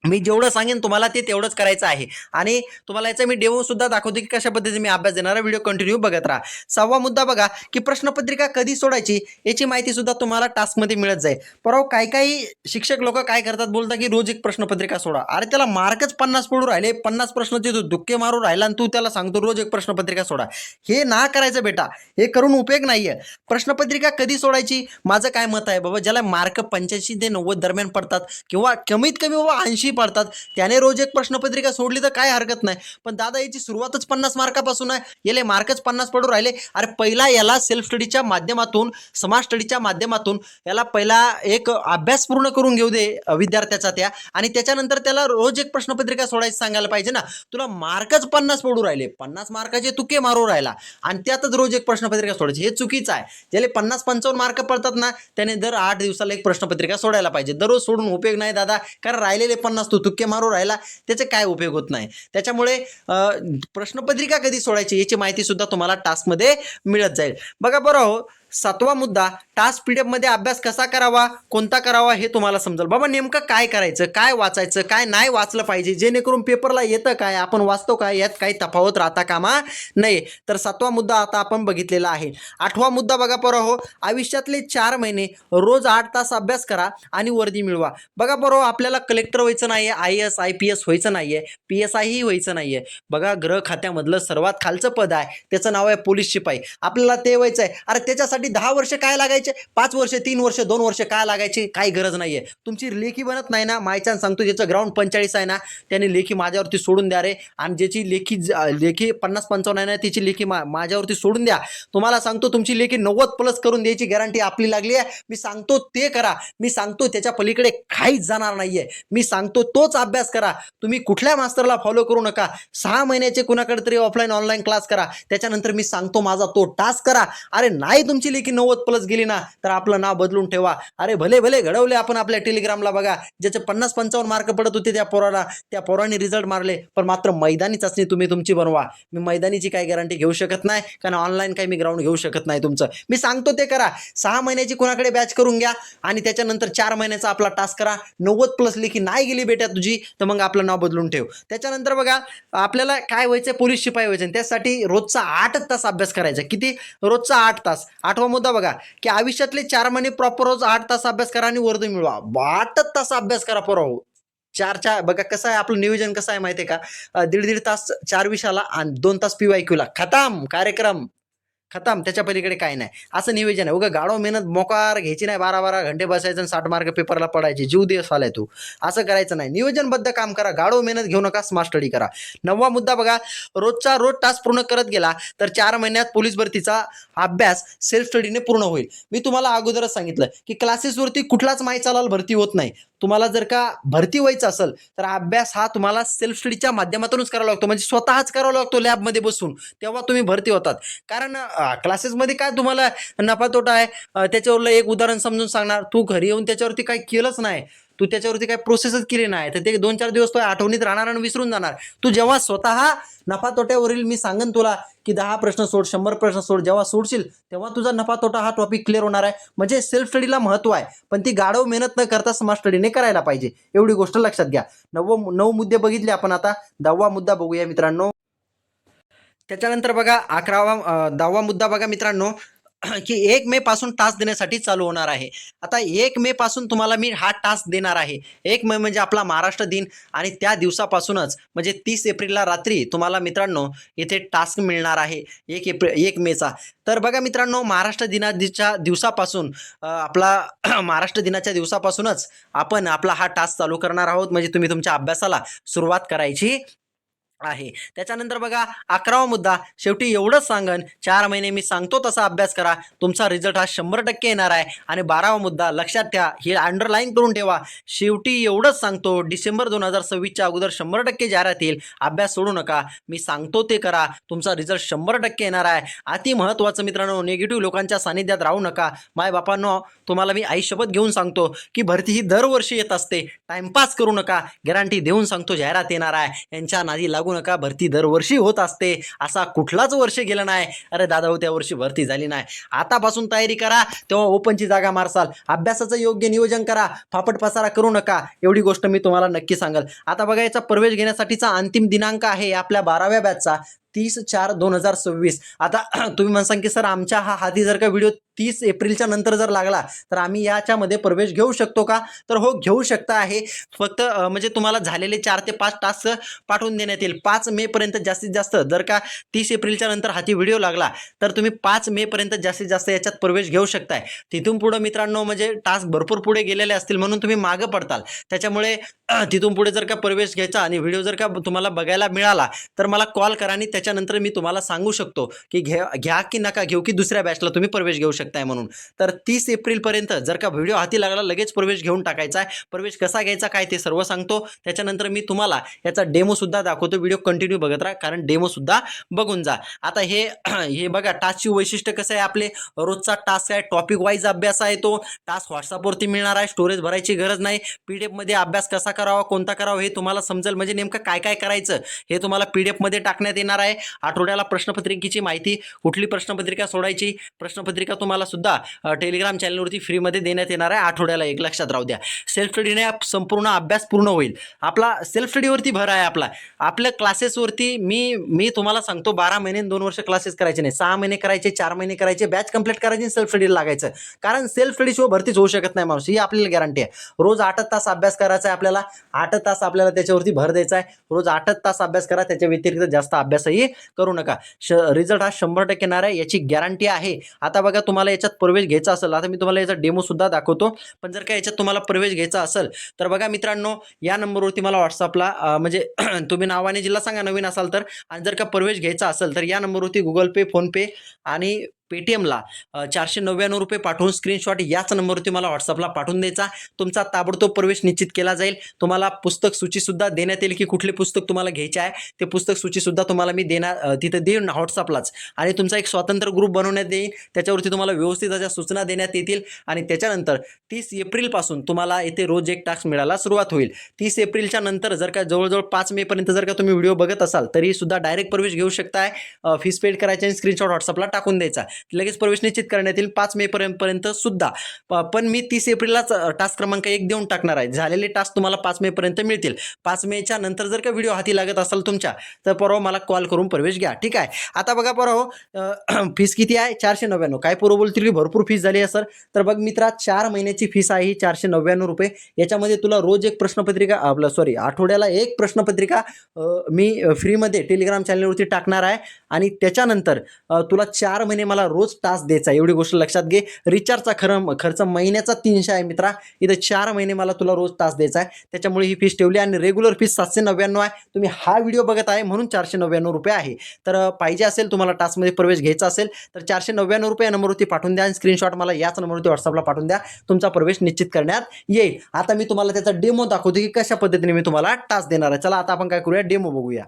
मी जेवढं सांगेन तुम्हाला ते तेवढंच करायचं आहे आणि तुम्हाला याचा मी डेमो सुद्धा दाखवतो की कशा पद्धतीने मी अभ्यास देणार आहे. व्हिडिओ कंटिन्यू बघत राहा. 6वा मुद्दा बघा की प्रश्नपत्रिका कधी सोडायची याची माहिती सुद्धा तुम्हाला टास्कमध्ये मिळत जाईल. परंतु काही शिक्षक लोक काय करतात, बोलतात की रोज एक प्रश्नपत्रिका सोडा. अरे त्याला मार्कच 50 पडू राहिले, 50 प्रश्नाचे तू धुक्के मारू राहिला आणि तू त्याला सांगतो रोज एक प्रश्नपत्रिका सोडा. हे ना करायचं बेटा, हे करून उपयोग नाहीये. प्रश्नपत्रिका कधी सोडायची, माझं काय मत आहे बाबा, ज्याला मार्क 85 ते 90 दरम्यान पडतात किंवा कमीत कमी बाबा 80 पडतात, त्याने रोज एक प्रश्नपत्रिका सोडली तर काय हरकत नाही. पण दादा याची सुरुवातच 50 मार्कापासून आहे, याले मार्कच 50 पडू राहिले. अरे पहिला याला सेल्फ स्टडीच्या माध्यमातून, समाज स्टडीच्या माध्यमातून याला पहिला एक अभ्यास पूर्ण करून घेऊ दे विद्यार्थ्याचा त्या, आणि त्याच्यानंतर त्याला रोज एक प्रश्नपत्रिका सोडायचं सांगायला पाहिजे ना. तुला मार्कच 50 पडू राहिले, 50 मार्काचे तुके मारू राहिला आणि त्यातच रोज एक प्रश्नपत्रिका सोडायची, हे चुकीचं आहे. ज्याला 50-55 मार्क पडतात ना, त्याने दर 8 दिवसाला एक प्रश्नपत्रिका सोडायला पाहिजे. दररोज सोडून उपयोग नाही दादा, कारण राहिलेले 50 तू तुक्के मारू राहिला, त्याचे काय उपयोग होत नाही. त्याच्यामुळे प्रश्नपत्रिका कधी सोडायची याची माहिती सुद्धा तुम्हाला टास्कमध्ये मिळत जाईल. बघा बरं हो, 7वा मुद्दा, टास्क पीडीएफ मध्ये अभ्यास कसा करावा, कोणता करावा हे तुम्हाला समजेल. बाबा नेमकं काय करायचं, काय वाचायचं, काय नाही वाचलं पाहिजे, जेणेकरून पेपरला येतं काय, आपण वाचतो काय, यात काही तफावत राहता कामा नाही. तर 7वा मुद्दा आता आपण बघितलेला आहे. 8वा मुद्दा बघा बरं हो, आयुष्यातले 4 महिने रोज 8 तास अभ्यास करा आणि वर्दी मिळवा. बघा बरं हो, आपल्याला कलेक्टर व्हायचं नाहीये, IAS IPS व्हायचं नाहीये, PSI ही व्हायचं नाहीये. बघा गृह खात्यामधलं सर्वात खालचं पद आहे, त्याचं नाव आहे पोलीस शिपाई. आपल्याला ते व्हायचं आहे. अरे त्याच्यासाठी 10 वर्ष काय लागायचे, 5 वर्ष, 3 वर्ष, 2 वर्ष काय लागायचे, काही गरज नाहीये. तुमची लेखी बनत नाही ना, मायच्यान सांगतो, ज्याचं ग्राउंड 45 आहे ना, त्याने लेखी माझ्यावरती सोडून द्या रे. आणि ज्याची लेखी 50-55 आहे ना, तिची लेखी माझ्यावरती सोडून द्या. तुम्हाला सांगतो तुमची लेखी 90+ करून द्यायची गॅरंटी आपली लागली आहे. मी सांगतो ते करा, मी सांगतो त्याच्या पलीकडे काहीच जाणार नाहीये. मी सांगतो तोच अभ्यास करा. तुम्ही कुठल्या मास्टरला फॉलो करू नका. 6 महिन्याचे कुणाकडे तरी ऑफलाईन ऑनलाईन क्लास करा, त्याच्यानंतर मी सांगतो माझा तो टास्क करा. अरे नाही तुमची लेखी 90+ गेली ना, तर आपलं नाव बदलून ठेवा. अरे भले भले घडवले आपण आपल्या टेलिग्रामला, बघा ज्याचे 50-55 मार्क पडत होते त्या पोराने रिझल्ट मारले. पण मात्र मैदानी चाचणी तुम्ही तुमची बनवा. मी मैदानीची काही गॅरंटी घेऊ शकत नाही, कारण ऑनलाईन काही मी ग्राउंड घेऊ शकत नाही तुमचं. मी सांगतो ते करा. 6 महिन्याची कोणाकडे बॅच करून घ्या आणि त्याच्यानंतर 4 महिन्याचा आपला टास्क करा. 90+ लेखी नाही गेली बेटा तुझी, तर मग आपलं नाव बदलून ठेव. त्याच्यानंतर बघा आपल्याला काय व्हायचं, पोलीस शिपाई व्हायचं. त्यासाठी रोजचा 8 तास अभ्यास करायचा. किती? रोजचा 8 तास. 8वा मुद्दा बघा की आयुष्यातले 4 महिने प्रॉपर रोज 8 तास अभ्यास करा आणि वर्दी मिळवा. 8 तास अभ्यास करा पोरांनो. 4 बघा कसं आहे आपलं नियोजन, कसं आहे माहिती आहे का, 1.5 तास 4 विषयाला आणि 2 तास PYQ ला, खतम कार्यक्रम, खतम. त्याच्या पलीकडे काय नाही, असं नियोजन आहे. उगा गाढव मेहनत मोकार घ्यायची नाही, 12-12 घंटे बसायचं आणि 60 मार्क पेपरला पडायचे, जीव दिवस आलाय तू. असं करायचं नाही, नियोजनबद्ध काम करा, गाढव मेहनत घेऊ नका, स्मार्ट स्टडी करा. 9वा मुद्दा बघा, रोजचा रोज टास्क पूर्ण करत गेला तर 4 महिन्यात पोलीस भरतीचा अभ्यास सेल्फ स्टडीने पूर्ण होईल. मी तुम्हाला अगोदरच सांगितलं की क्लासेसवरती कुठलाच मायचालाल भरती होत नाही. तुम्हाला जर का भरती व्हायचं असेल तर अभ्यास हा तुम्हाला सेल्फ स्टडीच्या माध्यमातूनच करावा लागतो, म्हणजे स्वतःच करावा लागतो लॅबमध्ये बसून, तेव्हा तुम्ही भरती होतात. कारण क्लासेसमध्ये काय तुम्हाला नफा तोटा आहे, त्याच्यावरलं एक उदाहरण समजून सांगणार, तू घरी येऊन त्याच्यावरती काही केलंच नाही, तू त्याच्यावरती काही प्रोसेसच केली नाही, तर ते 2-4 दिवस तो आठवणीत राहणार आणि विसरून जाणार. तू जेव्हा स्वतः नफा तोट्यावरील, मी सांगन तुला की 10 प्रश्न सोड, 100 प्रश्न सोड, जेव्हा सोडशील तेव्हा तुझा नफा तोटा हा टॉपिक क्लिअर होणार आहे. म्हणजे सेल्फ स्टडीला महत्व आहे, पण ती गाढव मेहनत न करता स्मार्ट स्टडीने करायला पाहिजे, एवढी गोष्ट लक्षात घ्या. 9 मुद्दे बघितले आपण, आता 10वा मुद्दा बघूया मित्रांनो. त्याच्यानंतर बघा 10वा मुद्दा बघा मित्रांनो की 1 मे पासून टास्क देण्यासाठी चालू होणार आहे. आता 1 मे पासून तुम्हाला मी हा टास्क देणार आहे. 1 मे म्हणजे आपला महाराष्ट्र दिन, आणि त्या दिवसापासूनच म्हणजे 30 एप्रिलला रात्री तुम्हाला मित्रांनो इथे टास्क मिळणार आहे 1 मेचा. तर बघा मित्रांनो, महाराष्ट्र दिनाच्या दिवसापासून आपला महाराष्ट्र दिनाच्या दिवसापासूनच आपण आपला हा टास्क चालू करणार आहोत, म्हणजे तुम्ही तुमच्या अभ्यासाला सुरुवात करायची आहे. त्याच्यानंतर बघा 11वा मुद्दा, शेवटी एवढंच सांगन, 4 महिने मी सांगतो तसा अभ्यास करा, तुमचा रिझल्ट हा 100% येणार आहे. आणि 12वा मुद्दा लक्षात ठेवा, हे अंडरलाईन करून ठेवा, शेवटी एवढंच सांगतो, डिसेंबर 2026च्या अगोदर 100% जाहिरात येईल, अभ्यास सोडू नका, मी सांगतो ते करा, तुमचा रिझल्ट 100% येणार आहे. अति महत्त्वाचं मित्रांनो, निगेटिव्ह लोकांच्या सानिध्यात राहू नका. बापांनो, तुम्हाला मी आईशपथ घेऊन सांगतो की भरती ही दरवर्षी येत असते, टाइमपास करू नका, गॅरंटी देऊन सांगतो जाहिरात येणार आहे, यांच्या नादी लागू नका, भरती दरवर्षी होत असते, असा कुठलाच वर्ष गेलं नाही अरे दादा हो त्या वर्षी भरती झाली नाही. आतापासून तयारी करा, तेव्हा ओपनची जागा मारसाल. अभ्यासाचं योग्य नियोजन करा, फापट पसारा करू नका, एवढी गोष्ट मी तुम्हाला नक्की सांगाल. आता बघा याचा प्रवेश घेण्यासाठीचा अंतिम दिनांक आहे आपल्या 12व्या बॅचचा 30/4/2026. आता तुम्ही म्हणसाल की सर आमच्या हा हाती जर का व्हिडिओ 30 एप्रिलच्या नंतर जर लागला तर आम्ही याच्यामध्ये प्रवेश घेऊ शकतो का? तर हो घेऊ शकता आहे. फक्त म्हणजे तुम्हाला झालेले 4 ते 5 टास्क पाठवून देण्यात येईल. 5 मे पर्यंत जास्तीत जास्त, जर का 30 एप्रिलच्या नंतर हाती व्हिडिओ लागला तर तुम्ही 5 मे पर्यंत जास्तीत जास्त याच्यात प्रवेश घेऊ शकताय. तिथून पुढे मित्रांनो म्हणजे टास्क भरपूर पुढे गेलेले असतील म्हणून तुम्ही मागं पडताल. त्याच्यामुळे तिथून पुढे जर का प्रवेश घ्यायचा आणि व्हिडिओ जर का तुम्हाला बघायला मिळाला तर मला कॉल करा आणि त्याच्यानंतर मी तुम्हाला सांगू शकतो की घ्या की नका घेऊ, की दुसऱ्या बॅचला तुम्ही प्रवेश घेऊ शकताय म्हणून. तर 30 एप्रिलपर्यंत जर का व्हिडिओ हाती लागला लगेच प्रवेश घेऊन टाकायचा आहे. प्रवेश कसा घ्यायचा काय ते सर्व सांगतो. त्याच्यानंतर मी तुम्हाला याचा डेमो सुद्धा दाखवतो. व्हिडिओ कंटिन्यू बघत राहा कारण डेमो सुद्धा बघून जा. आता हे बघा टास्कची वैशिष्ट्य कसं आहे, आपले रोजचा टास्क आहे, टॉपिक वाईज अभ्यास आहे. तो टास्क व्हॉट्सअपवरती मिळणार आहे, स्टोरेज भरायची गरज नाही. PDF मध्ये अभ्यास कसा करावा, कोणता करावा हे तुम्हाला समजेल. म्हणजे नेमकं काय काय करायचं हे तुम्हाला PDF मध्ये टाकण्यात येणार आहे. आठवड्याला प्रश्नपत्रिकेची माहिती, कुठली प्रश्नपत्रिका सोडायची, प्रश्नपत्रिका तुम्हाला सुद्धा टेलिग्राम चॅनलवरती फ्रीमध्ये देण्यात येणार आहे. आठवड्याला एक, लक्षात राहू द्या. सेल्फ स्टडीने संपूर्ण अभ्यास पूर्ण होईल. आपला सेल्फ स्टडीवरती भर आहे. आपल्या क्लासेसवरती मी तुम्हाला सांगतो 12 महिने 2 वर्ष क्लासेस करायचे नाही, 6 महिने करायचे, 4 महिने करायचे, बॅच कंप्लीट करायची, सेल्फ स्टडीला लागायचं. कारण सेल्फ स्टडी शिवाय भरतीच होऊ शकत नाही माणूस, ही आपल्याला गॅरंटी आहे. रोज 8 तास अभ्यास करायचा आहे आपल्याला, 8 तास आपल्याला त्याच्यावरती भर द्यायचा आहे. रोज 8 तास अभ्यास करा, त्याच्या व्यतिरिक्त जास्त अभ्यासही करू नका. रिझल्ट हा 100% येणार आहे, याची गॅरंटी आहे. आता बघा तुम्हाला याच्यात प्रवेश घ्यायचा असेल, आता मी तुम्हाला याचा डेमो सुद्धा दाखवतो. पण जर का याच्यात तुम्हाला प्रवेश घ्यायचा असेल तर बघा मित्रांनो, या नंबरवरती मला व्हॉट्सअपला म्हणजे तुम्ही नावाने जिल्हा सांगा नवीन असाल तर, आणि जर का प्रवेश घ्यायचा असेल तर या नंबरवरती गुगल पे, फोनपे आणि पेटीएमला 499 रुपये पाठवून स्क्रीनशॉट याच नंबरवरती मला व्हॉट्सअपला पाठवून द्यायचा. तुमचा ताबडतोब प्रवेश निश्चित केला जाईल. तुम्हाला पुस्तक सूचीसुद्धा देण्यात येईल की कुठले पुस्तक तुम्हाला घ्यायचे आहे, ते पुस्तक सूचीसुद्धा तुम्हाला मी तिथं देईन व्हॉट्सअपलाच. आणि तुमचा एक स्वतंत्र ग्रुप बनवण्यात येईल, त्याच्यावरती तुम्हाला व्यवस्थित अशा सूचना देण्यात येतील. आणि त्याच्यानंतर 30 एप्रिलपासून तुम्हाला येथे रोज एक टास्क मिळायला सुरुवात होईल. 30 एप्रिलच्या नंतर जर का जवळजवळ 5 मे पर्यंत जर का तुम्ही व्हिडिओ बघत असाल तरी सुद्धा डायरेक्ट प्रवेश घेऊ शकताय. फीस पेड करायची आणि स्क्रीनशॉट व्हॉट्सअपला टाकून द्यायचा, लगेच प्रवेश निश्चित करण्यात येईल 5 मे पर्यंत सुद्धा. पण मी 30 एप्रिललाच टास्क क्रमांक 1 देऊन टाकणार आहे. झालेले टास्क तुम्हाला 5 मे पर्यंत मिळतील. 5 मेच्या नंतर जर का व्हिडिओ हाती लागत असाल तुमच्या तर परवा मला कॉल करून प्रवेश घ्या, ठीक आहे. आता बघा परवा फीस किती आहे, 499. काय पोरं बोलतील की भरपूर फीस झाली आहे सर, तर बघ मित्रा 4 महिन्याची फीस आहे 499 रुपये. याच्यामध्ये तुला रोज एक प्रश्नपत्रिका आठवड्याला एक प्रश्नपत्रिका मी फ्रीमध्ये टेलिग्राम चॅनलवरती टाकणार आहे. आणि त्याच्यानंतर तुला 4 महिने मला रोज टास्क द्यायचा, एवढी गोष्ट लक्षात घे. रिचार्जचा खर्च महिन्याचा 300 आहे मित्रा, इथं 4 महिने मला तुला रोज टास्क द्यायचा आहे. त्याच्यामुळे ही फीस ठेवली. आणि रेग्युलर फीस 799 आहे. तुम्ही हा व्हिडिओ बघत आहे म्हणून 499 रुपये आहे. तर पाहिजे असेल तुम्हाला टास्कमध्ये प्रवेश घ्यायचा असेल तर 499 रुपये नंबरवरती पाठवून द्या आणि स्क्रीनशॉट मला याच नंबरवरती व्हॉट्सअपला पाठवून द्या. तुमचा प्रवेश निश्चित करण्यात येईल. आता मी तुम्हाला त्याचा डेमो दाखवतो की कशा पद्धतीने मी तुम्हाला टास्क देणार आहे. चला आता आपण काय करूया, डेमो बघूया.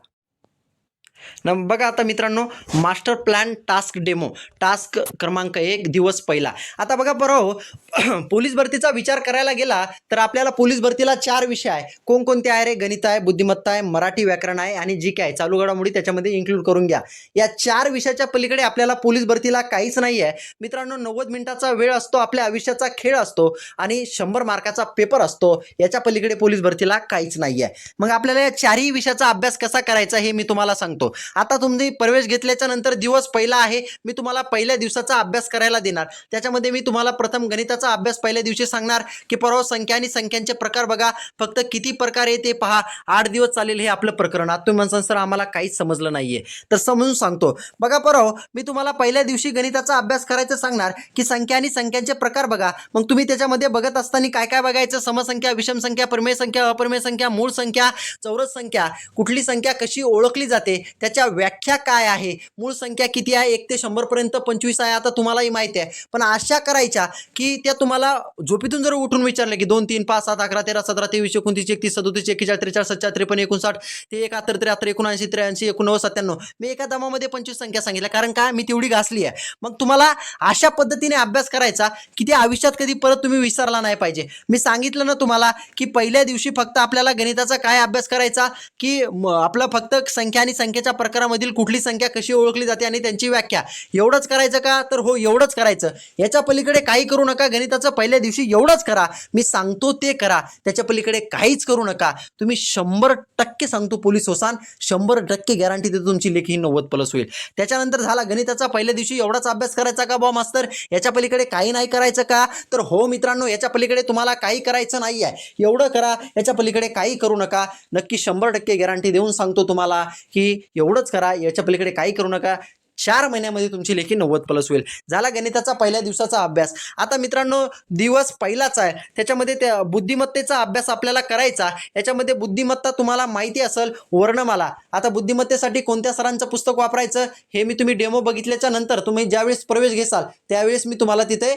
बघा आता मित्रांनो, master plan task demo, task क्रमांक 1, दिवस पहिला. आता बघा बरं, पोलीस भरतीचा विचार करायला गेला तर आपल्याला पोलीस भरतीला 4 विषय आहे. कोणकोणते आहे रे? गणित आहे, बुद्धिमत्ता आहे, मराठी व्याकरण आहे आणि जी काय चालू घडामोडी त्याच्यामध्ये इन्क्लूड करून घ्या. या 4 विषयाच्या पलीकडे आपल्याला पोलीस भरतीला काहीच नाही आहे मित्रांनो. 90 मिनिटाचा वेळ असतो, आपल्या आयुष्याचा खेळ असतो आणि 100 मार्काचा पेपर असतो. याच्या पलीकडे पोलीस भरतीला काहीच नाही आहे. मग आपल्याला या 4ही विषयाचा अभ्यास कसा करायचा हे मी तुम्हाला सांगतो. आता तुम्ही प्रवेश घेतल्याच्या नंतर दिवस पहिला आहे, मी तुम्हाला पहिल्या दिवसाचा अभ्यास करायला देणार. त्याच्यामध्ये मी तुम्हाला प्रथम गणिताचा अभ्यास पहिल्या दिवशी सांगणार की परवा संख्या आणि संख्यांचे प्रकार बघा, फक्त किती प्रकार आहे ते पहा. 8 दिवस चालेल हे आपलं प्रकरण. आता तुम्ही म्हणसान सर आम्हाला काहीच समजलं नाहीये, तर समजून सांगतो. बघा परवा मी तुम्हाला पहिल्या दिवशी गणिताचा अभ्यास करायचं सांगणार की संख्या आणि संख्यांचे प्रकार बघा. मग तुम्ही त्याच्यामध्ये बघत असताना काय काय बघायचं, समसंख्या, विषम संख्या, परिमेय संख्या, अपरिमेय संख्या, मूळ संख्या, चौरस संख्या, कुठली संख्या कशी ओळखली जाते त्याच्या व्याख्या काय आहे, मूळ संख्या किती आहे, 1 ते 100 पर्यंत 25 आहे, आता तुम्हालाही माहिती आहे. पण अशा करायच्या की त्या तुम्हाला झोपेतून जर उठून विचारलं की 2 3 5 7 11 13 17 23 29 31 37 41 43 44 43 59 ते 71 73 79 83 89 97 मी एका दमामध्ये 25 संख्या सांगितल्या, कारण काय मी तेवढी घासली आहे. मग तुम्हाला अशा पद्धतीने अभ्यास करायचा की ते आयुष्यात कधी परत तुम्ही विसरला नाही पाहिजे. मी सांगितलं ना तुम्हाला की पहिल्या दिवशी फक्त आपल्याला गणिताचा काय अभ्यास करायचा की आपलं फक्त संख्या आणि संख्येच्या प्रकारामधील कुठली संख्या कशी ओळखली जाते आणि त्यांची व्याख्या, एवढंच करायचं का, तर हो एवढंच करायचं. याच्या पलीकडे काही करू नका. गणिताचं पहिल्या दिवशी एवढंच करा, मी सांगतो ते करा, त्याच्या पलीकडे काहीच करू नका. तुम्ही 100% सांगतो पोलीस होसान, 100% गॅरंटी देतो तुमची लेखी 90+ होईल. त्याच्यानंतर झाला गणिताचा पहिल्या दिवशी एवढाच अभ्यास करायचा का बॉ मास्तर, याच्या पलीकडे काही नाही करायचं का, तर हो मित्रांनो, याच्या पलीकडे तुम्हाला काही करायचं नाही आहे, एवढं करा, याच्या पलीकडे काही करू नका. नक्की 100% गॅरंटी देऊन सांगतो तुम्हाला की एवढंच करा, याच्या पलीकडे काही करू नका. 4 महिन्यामध्ये तुमची लेखी 90+ होईल. झाला गणिताचा पहिल्या दिवसाचा अभ्यास. आता मित्रांनो, दिवस पहिलाच आहे, त्याच्यामध्ये त्या बुद्धिमत्तेचा अभ्यास आपल्याला करायचा. याच्यामध्ये बुद्धिमत्ता तुम्हाला माहिती असेल, वर्णमाला. आता बुद्धिमत्तेसाठी कोणत्या सरांचं पुस्तक वापरायचं हे मी तुम्ही डेमो बघितल्याच्या नंतर तुम्ही ज्यावेळेस प्रवेश घेसाल त्यावेळेस मी तुम्हाला तिथे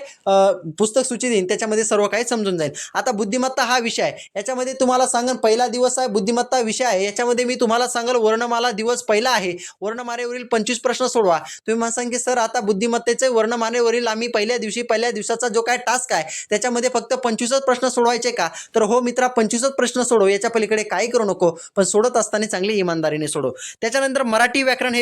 पुस्तक सूची देईन, त्याच्यामध्ये सर्व काही समजून जाईल. आता बुद्धिमत्ता हा विषय आहे, याच्यामध्ये तुम्हाला सांगन पहिला दिवस आहे बुद्धिमत्ता विषय आहे, याच्यामध्ये मी तुम्हाला सांगेल वर्णमाला दिवस पहिला आहे. वर्णमालेवरील 25 प्रश्न सोडवा. तुम्ही म्हणसान की सर आता बुद्धिमत्तेचे वर्णमालेवरील आम्ही पहिल्या दिवसाचा जो काय टास्क आहे त्याच्यामध्ये फक्त 25च प्रश्न सोडवायचे का, तर हो मित्रा 25च प्रश्न सोडव, याच्या पलीकडे काही करू नको, पण सोडत असताना चांगली इमानदारीने सोडव. त्याच्यानंतर मराठी व्याकरण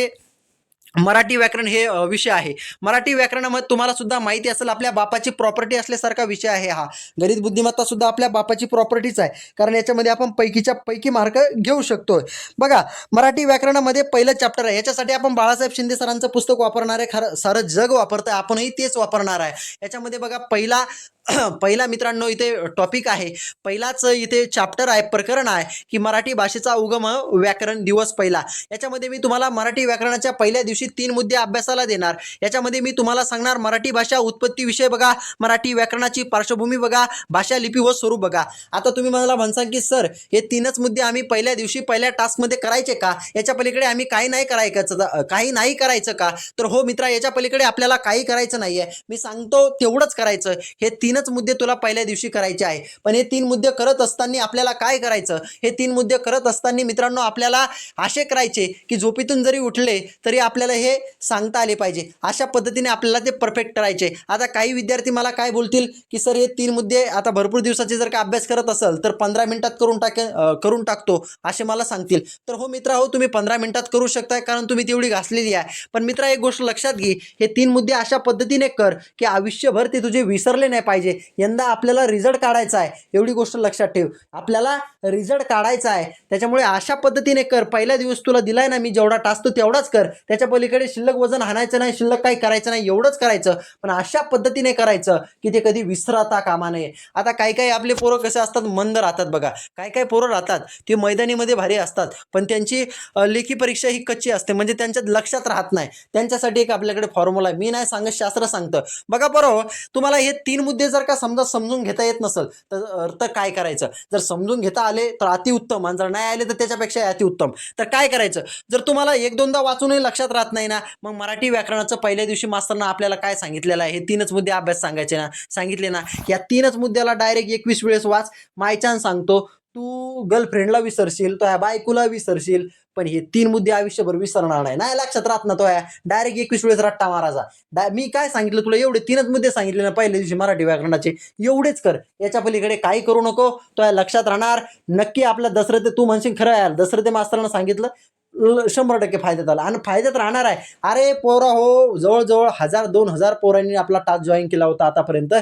हे विषय आहे. मराठी व्याकरणामध्ये तुम्हाला सुद्धा माहिती असेल आपल्या बापाची प्रॉपर्टी असल्यासारखा विषय आहे हा. गणित बुद्धिमत्ता सुद्धा आपल्या बापाची प्रॉपर्टीच आहे, कारण याच्यामध्ये आपण पैकीच्या पैकी मार्क घेऊ शकतोय. बघा, मराठी व्याकरणामध्ये पहिलं चॅप्टर आहे, याच्यासाठी आपण बाळासाहेब शिंदे सरांचं पुस्तक वापरणार आहे. खरं सारं जग वापरतंय, आपणही तेच वापरणार आहे. याच्यामध्ये बघा पहिला मित्रांनो इथे टॉपिक आहे, पहिलाच इथे चॅप्टर आहे, प्रकरण आहे की मराठी भाषेचा उगम व्याकरण दिवस पहिला. याच्यामध्ये मी तुम्हाला मराठी व्याकरणाच्या पहिल्या दिवशी 3 मुद्दे अभ्यासाला देणार. याच्यामध्ये मी तुम्हाला सांगणार मराठी भाषा उत्पत्ती विषय बघा, मराठी व्याकरणाची पार्श्वभूमी बघा, भाषा लिपी व स्वरूप बघा. आता तुम्ही मला म्हणसान की सर हे 3च मुद्दे आम्ही पहिल्या दिवशी पहिल्या टास्कमध्ये करायचे का, याच्या पलीकडे आम्ही काही नाही करायचं का, तर हो मित्रा, याच्या पलीकडे आपल्याला काही करायचं नाहीये, मी सांगतो तेवढंच करायचं. हे 3च मुद्दे तुला पहिल्या दिवशी करायचे आहे. पण हे 3 मुद्दे करत असताना आपल्याला काय करायचं, हे 3 मुद्दे करत असताना मित्रांनो आपल्याला असे करायचे की झोपेतून जरी उठले तरी आपल्याला हे सांगता आले पाहिजे, अशा पद्धतीने आपल्याला ते परफेक्ट करायचे. आता काही विद्यार्थी मला काय बोलतील की सर हे 3 मुद्दे आता भरपूर दिवसाचे जर का अभ्यास करत असेल तर 15 मिनिटात करून टाकतो असे मला सांगतील. तर हो मित्रा, हो तुम्ही 15 मिनिटात करू शकताय, कारण तुम्ही तेवढी घासलेली आहे. पण मित्रा एक गोष्ट लक्षात घे, हे 3 मुद्दे अशा पद्धतीने कर की आयुष्यभर ते तुझे विसरले नाही पाहिजे. यंदा आपल्याला रिझल्ट काढायचा आहे, एवढी गोष्ट लक्षात ठेव, आपल्याला रिझल्ट काढायचा आहे. त्याच्यामुळे अशा पद्धतीने कर. पहिला दिवस तुला दिलाय ना मी जेवढा टास्क तेवढाच कर, त्याच्या पलीकडे शिल्लक वजन हाणायचं नाही, शिल्लक काही करायचं नाही, एवढंच करायचं. पण अशा पद्धतीने करायचं की ते कधी विसरता कामा नये. आता काही आपले पोरं कसे असतात, मंद राहतात बघा. काही पोरं राहतात ते मैदानीमध्ये भारी असतात, पण त्यांची लेखी परीक्षा ही कच्ची असते, म्हणजे त्यांच्या लक्षात राहत नाही. त्यांच्यासाठी एक आपल्याकडे फॉर्म्युला आहे, मी नाही सांगत, शास्त्र सांगतं. बघा बरोबर, तुम्हाला हे 3 मुद्दे जर का समजून घेता येत नसेल तर काय करायचं, जर समजून घेता आले तर अतिउत्तम, आणि जर नाही आले तर त्याच्यापेक्षा अतिउत्तम. तर काय करायचं, जर तुम्हाला 1-2दा वाचूनही लक्षात राहत नाही ना, मग मराठी व्याकरणाचं पहिल्या दिवशी मास्तरनं आपल्याला काय सांगितलेलं आहे, हे 3च मुद्दे अभ्यास सांगितले ना, या 3च मुद्द्याला डायरेक्ट 21 वेळेस वाच. मायचान सांगतो, तू गर्लफ्रेंडला विसरशील, तो बायकोला विसरशील, पण हे 3 मुद्दे आयुष्यभर विसरणार नाही लक्षात राहत ना, तो डायरेक्ट 21 वेळेस रट्टा मारायचा. मी काय सांगितलं तुला, एवढे 3च मुद्दे सांगितले ना पहिल्या दिवशी मराठी व्याकरणाचे, एवढेच कर, याच्या पलीकडे काही करू नको, तो लक्षात राहणार नक्की. आपला दसरथे, तू म्हणशील खरं यार दसरथे मास्तरांना सांगितलं, 100% फायद्यात आला आणि फायद्यात राहणार आहे. अरे पोरा हो, जवळजवळ 1000-2000 पोरांनी आपला टास्क जॉईन केला होता आतापर्यंत.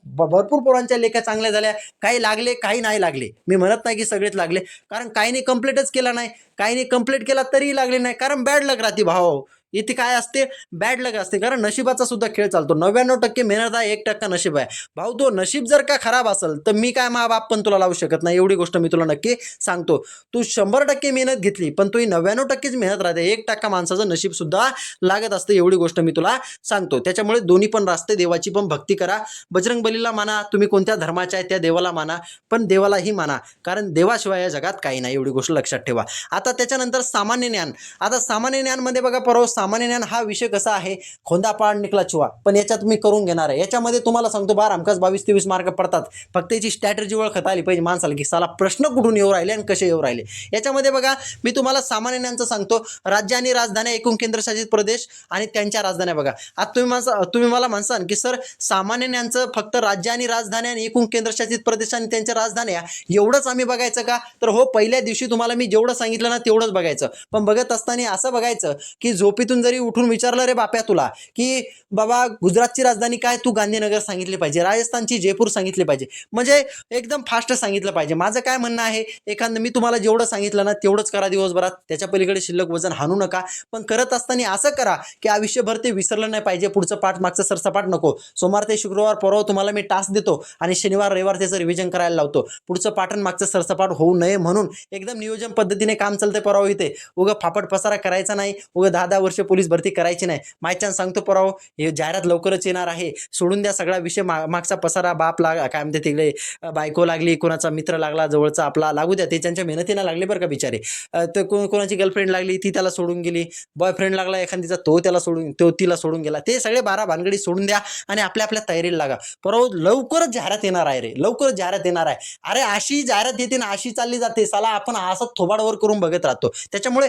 भरपूर पोरांच्या लेखा चांगल्या झाल्या, काही लागले काही नाही लागले, मी म्हणत नाही की सगळेच लागले, कारण काहींनी कंप्लीटच केला नाही, काहींनी कंप्लीट केला तरी लागले नाही, कारण बॅड लक राहते भाव. इथे काय असते, बॅड लक असते, कारण नशिबाचा सुद्धा खेळ चालतो. 99% मेहनत आहे, 1% नशीब आहे. भाऊ तो नशीब जर का खराब असेल तर मी काय मा बाप पण तुला लावू शकत नाही, एवढी गोष्ट मी तुला नक्की सांगतो. तू 100% मेहनत घेतली पण तू 99%च मेहनत राहते, 1% माणसाचं नशीब सुद्धा लागत असतं, एवढी गोष्ट मी तुला सांगतो. त्याच्यामुळे दोन्ही पण रास्ते, देवाची पण भक्ती करा, बजरंग बलीला माना, तुम्ही कोणत्या धर्माच्या आहे त्या देवाला माना, पण देवालाही माना, कारण देवाशिवाय या जगात काही नाही, एवढी गोष्ट लक्षात ठेवा. आता त्याच्यानंतर सामान्य ज्ञान. आता सामान्य ज्ञानमध्ये बघा परवा, सामान्य ज्ञान हा विषय कसा आहे, खोंदापाड निकला चुवा, पण याच्यात मी करून घेणार आहे. याच्यामध्ये तुम्हाला सांगतो बार हमखास 22-23 मार्क पडतात. फक्त याची स्ट्रॅटेजी ओळखता आली पाहिजे माणसाला, की साला प्रश्न कुठून येऊ राहिले आणि कसे येऊ राहिले. याच्यामध्ये बघा मी तुम्हाला सामान्य ज्ञानचं सांगतो, राज्य आणि राजधान्या, एकूण केंद्रशासित प्रदेश आणि त्यांच्या राजधान्या. बघा आता तुम्ही मला म्हणसान की सर सामान्य ज्ञानचं फक्त राज्य आणि राजधान्या आणि एकूण केंद्रशासित प्रदेश आणि त्यांच्या राजधान्या एवढंच आम्ही बघायचं का, तर हो, पहिल्या दिवशी तुम्हाला मी जेवढं सांगितलं ना तेवढंच बघायचं. पण बघत असताना असं बघायचं की झोपेतून जरी उठून विचारलं रे बाप्या तुला की बाबा गुजरातची राजधानी काय, तू गांधीनगर सांगितली पाहिजे, राजस्थानची जयपूर सांगितली पाहिजे, म्हणजे एकदम फास्ट सांगितलं पाहिजे. माझं काय म्हणणं आहे, एखादं मी तुम्हाला जेवढं सांगितलं ना तेवढंच करा दिवसभरात, त्याच्या पलीकडे शिल्लक वजन हाणू नका. पण करत असताना असं करा की आयुष्यभर ते विसरलं नाही पाहिजे, पुढचं पाठ मागचं सरसपाट नको. सोमवार ते शुक्रवार परवा तुम्हाला मी टास्क देतो आणि शनिवार रविवार त्याचं रिव्हिजन करायला लावतो. पुढचं पाठन मागचं सरसपाट होऊ नये म्हणून एकदम नियोजन पद्धतीने काम चालतंय परवा. इथे उगा फापट पसारा करायचा नाही, उगा 10-10 वर्ष पोलीस भरती करायची नाही. मायच्यान सांगतो परवा, हे जाहिरात लवकरच येणार आहे, सोडून द्या सगळा विषय, मागचा पसारा, बाप काय म्हणते तिकडे बायको लागली, कोणाचा मित्र लागला जवळचा आपला, लागू द्या, ते त्यांच्या मेहनतीला लागले बरं का बिचारे. तर कोणाची गर्लफ्रेंड लागली ती त्याला सोडून गेली, बॉयफ्रेंड लागला एखादीचा तो तिला सोडून गेला, ते सगळे 12 भानगडी सोडून द्या आणि आपल्या आपल्या तयारीला लागा. परवा लवकरच जाहिरात येणार आहे रे, लवकरच जाहिरात येणार आहे. अरे अशी जाहिरात येते ना, अशी चालली जाते, साला आपण असं थोबाडवर करून बघत राहतो. त्याच्यामुळे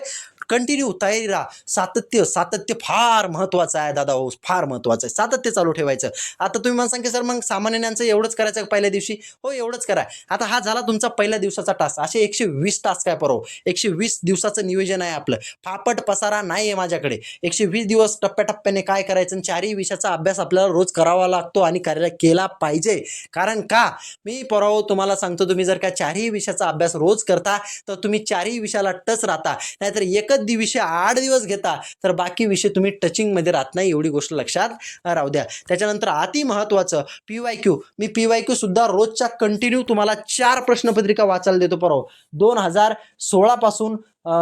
कंटिन्यू तयारी राहा, सातत्य फार महत्वाचं आहे दादा हो, फार महत्वाचं आहे, सातत्य चालू ठेवायचं. आता तुम्ही मला सांगा सर मग सामान्य ज्ञानचं एवढंच करायचं पहिल्या दिवशी, हो एवढंच करा. आता हा झाला तुमचा पहिल्या दिवसाचा टास्क. असे 120 टास्क आहे परवा, 120 दिवसाचं नियोजन आहे आपलं, फापट पसारा नाही आहे माझ्याकडे. 120 दिवस टप्प्याटप्प्याने काय करायचं, 4ही विषयाचा अभ्यास आपल्याला रोज करावा लागतो आणि करायला केला पाहिजे. कारण का, मी परवा तुम्हाला सांगतो, तुम्ही जर का 4ही विषयाचा अभ्यास रोज करता तर तुम्ही 4ही विषयाला टच राहता, नाहीतर एकच विषय 8 दिवस घेता तर बाकी विषय तुम्ही टचिंगमध्ये राहत नाही, एवढी गोष्ट लक्षात राहू द्या. त्याच्यानंतर अति महत्वाचं PYQ. मी PYQ सुद्धा रोजच्या कंटिन्यू तुम्हाला 4 प्रश्नपत्रिका वाचायला देतो परवा. 2016 पासून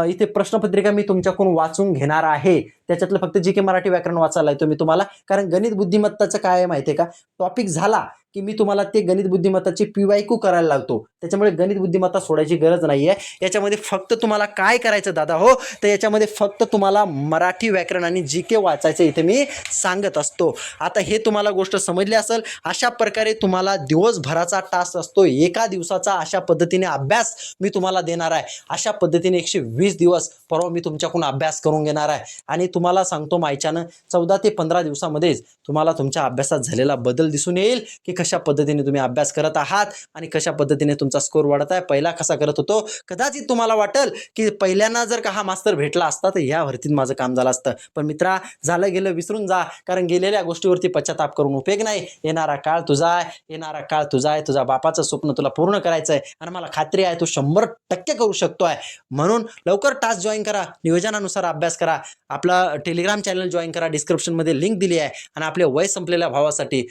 इथे प्रश्नपत्रिका मी तुमच्याकडून वाचून घेणार आहे. त्याच्यातलं फक्त GK मराठी व्याकरण वाचायला येतो मी तुम्हाला, कारण गणित बुद्धिमत्ताचं काय आहे माहिती आहे का, टॉपिक झाला की मी तुम्हाला ते गणित बुद्धिमत्ताची PYQ करायला लागतो. त्याच्यामुळे गणित बुद्धिमत्ता सोडायची गरज नाहीये. याच्यामध्ये फक्त तुम्हाला काय करायचं दादा हो, तर याच्यामध्ये फक्त तुम्हाला मराठी व्याकरण आणि GK वाचायचं इथे मी सांगत असतो. आता हे तुम्हाला गोष्ट समजली असेल. अशा प्रकारे तुम्हाला दिवसभराचा टास्क असतो, एका दिवसाचा अशा पद्धतीने अभ्यास मी तुम्हाला देणार आहे. अशा पद्धतीने 120 दिवस परवा मी तुमच्याकडून अभ्यास करून घेणार आहे आणि तुम्हाला सांगतो मायच्यानं 14 ते 15 दिवसामध्येच तुम्हाला तुमच्या अभ्यासात झालेला बदल दिसून येईल की कशा पद्धतीने तुम्ही अभ्यास करत आहात आणि कशा पद्धतीने तुमचा स्कोर वाढत आहे. पहिला कसा करत होतो, कदाचित तुम्हाला वाटेल की पहिल्यांदा जर का हा मास्तर भेटला असता तर या भरतीत माझं काम झालं असतं. पण मित्रा, झालं गेलं विसरून जा, कारण गेलेल्या गोष्टीवरती पश्चाताप करून उपयोग नाही. येणारा काळ तुझा आहे, तुझा बापाचं स्वप्न तुला पूर्ण करायचं आहे आणि मला खात्री आहे तू 100% करू शकतोय. म्हणून लवकर टास्क जॉईन करा, नियोजनानुसार अभ्यास करा, आपला टेलिग्राम चॅनल जॉईन करा, डिस्क्रिप्शनमध्ये लिंक दिली आहे. आणि आपल्या वय संपलेल्या भावासाठी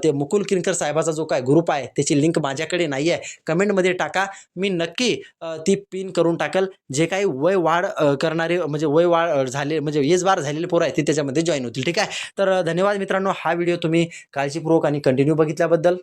ते मुकुल किनकर साहेबाचा जो काय ग्रुप आहे त्याची लिंक माझ्याकडे नाही आहे, कमेंटमध्ये टाका, मी नक्की ती पिन करून टाकल. जे काही वय वाढ करणारे म्हणजे वय वाढ झाले म्हणजे एज बार झालेले पोरं आहेत ते त्याच्यामध्ये जॉईन होतील. ठीक आहे, तर धन्यवाद मित्रांनो, हा व्हिडिओ तुम्ही काळजीपूर्वक आणि कंटिन्यू बघितल्याबद्दल.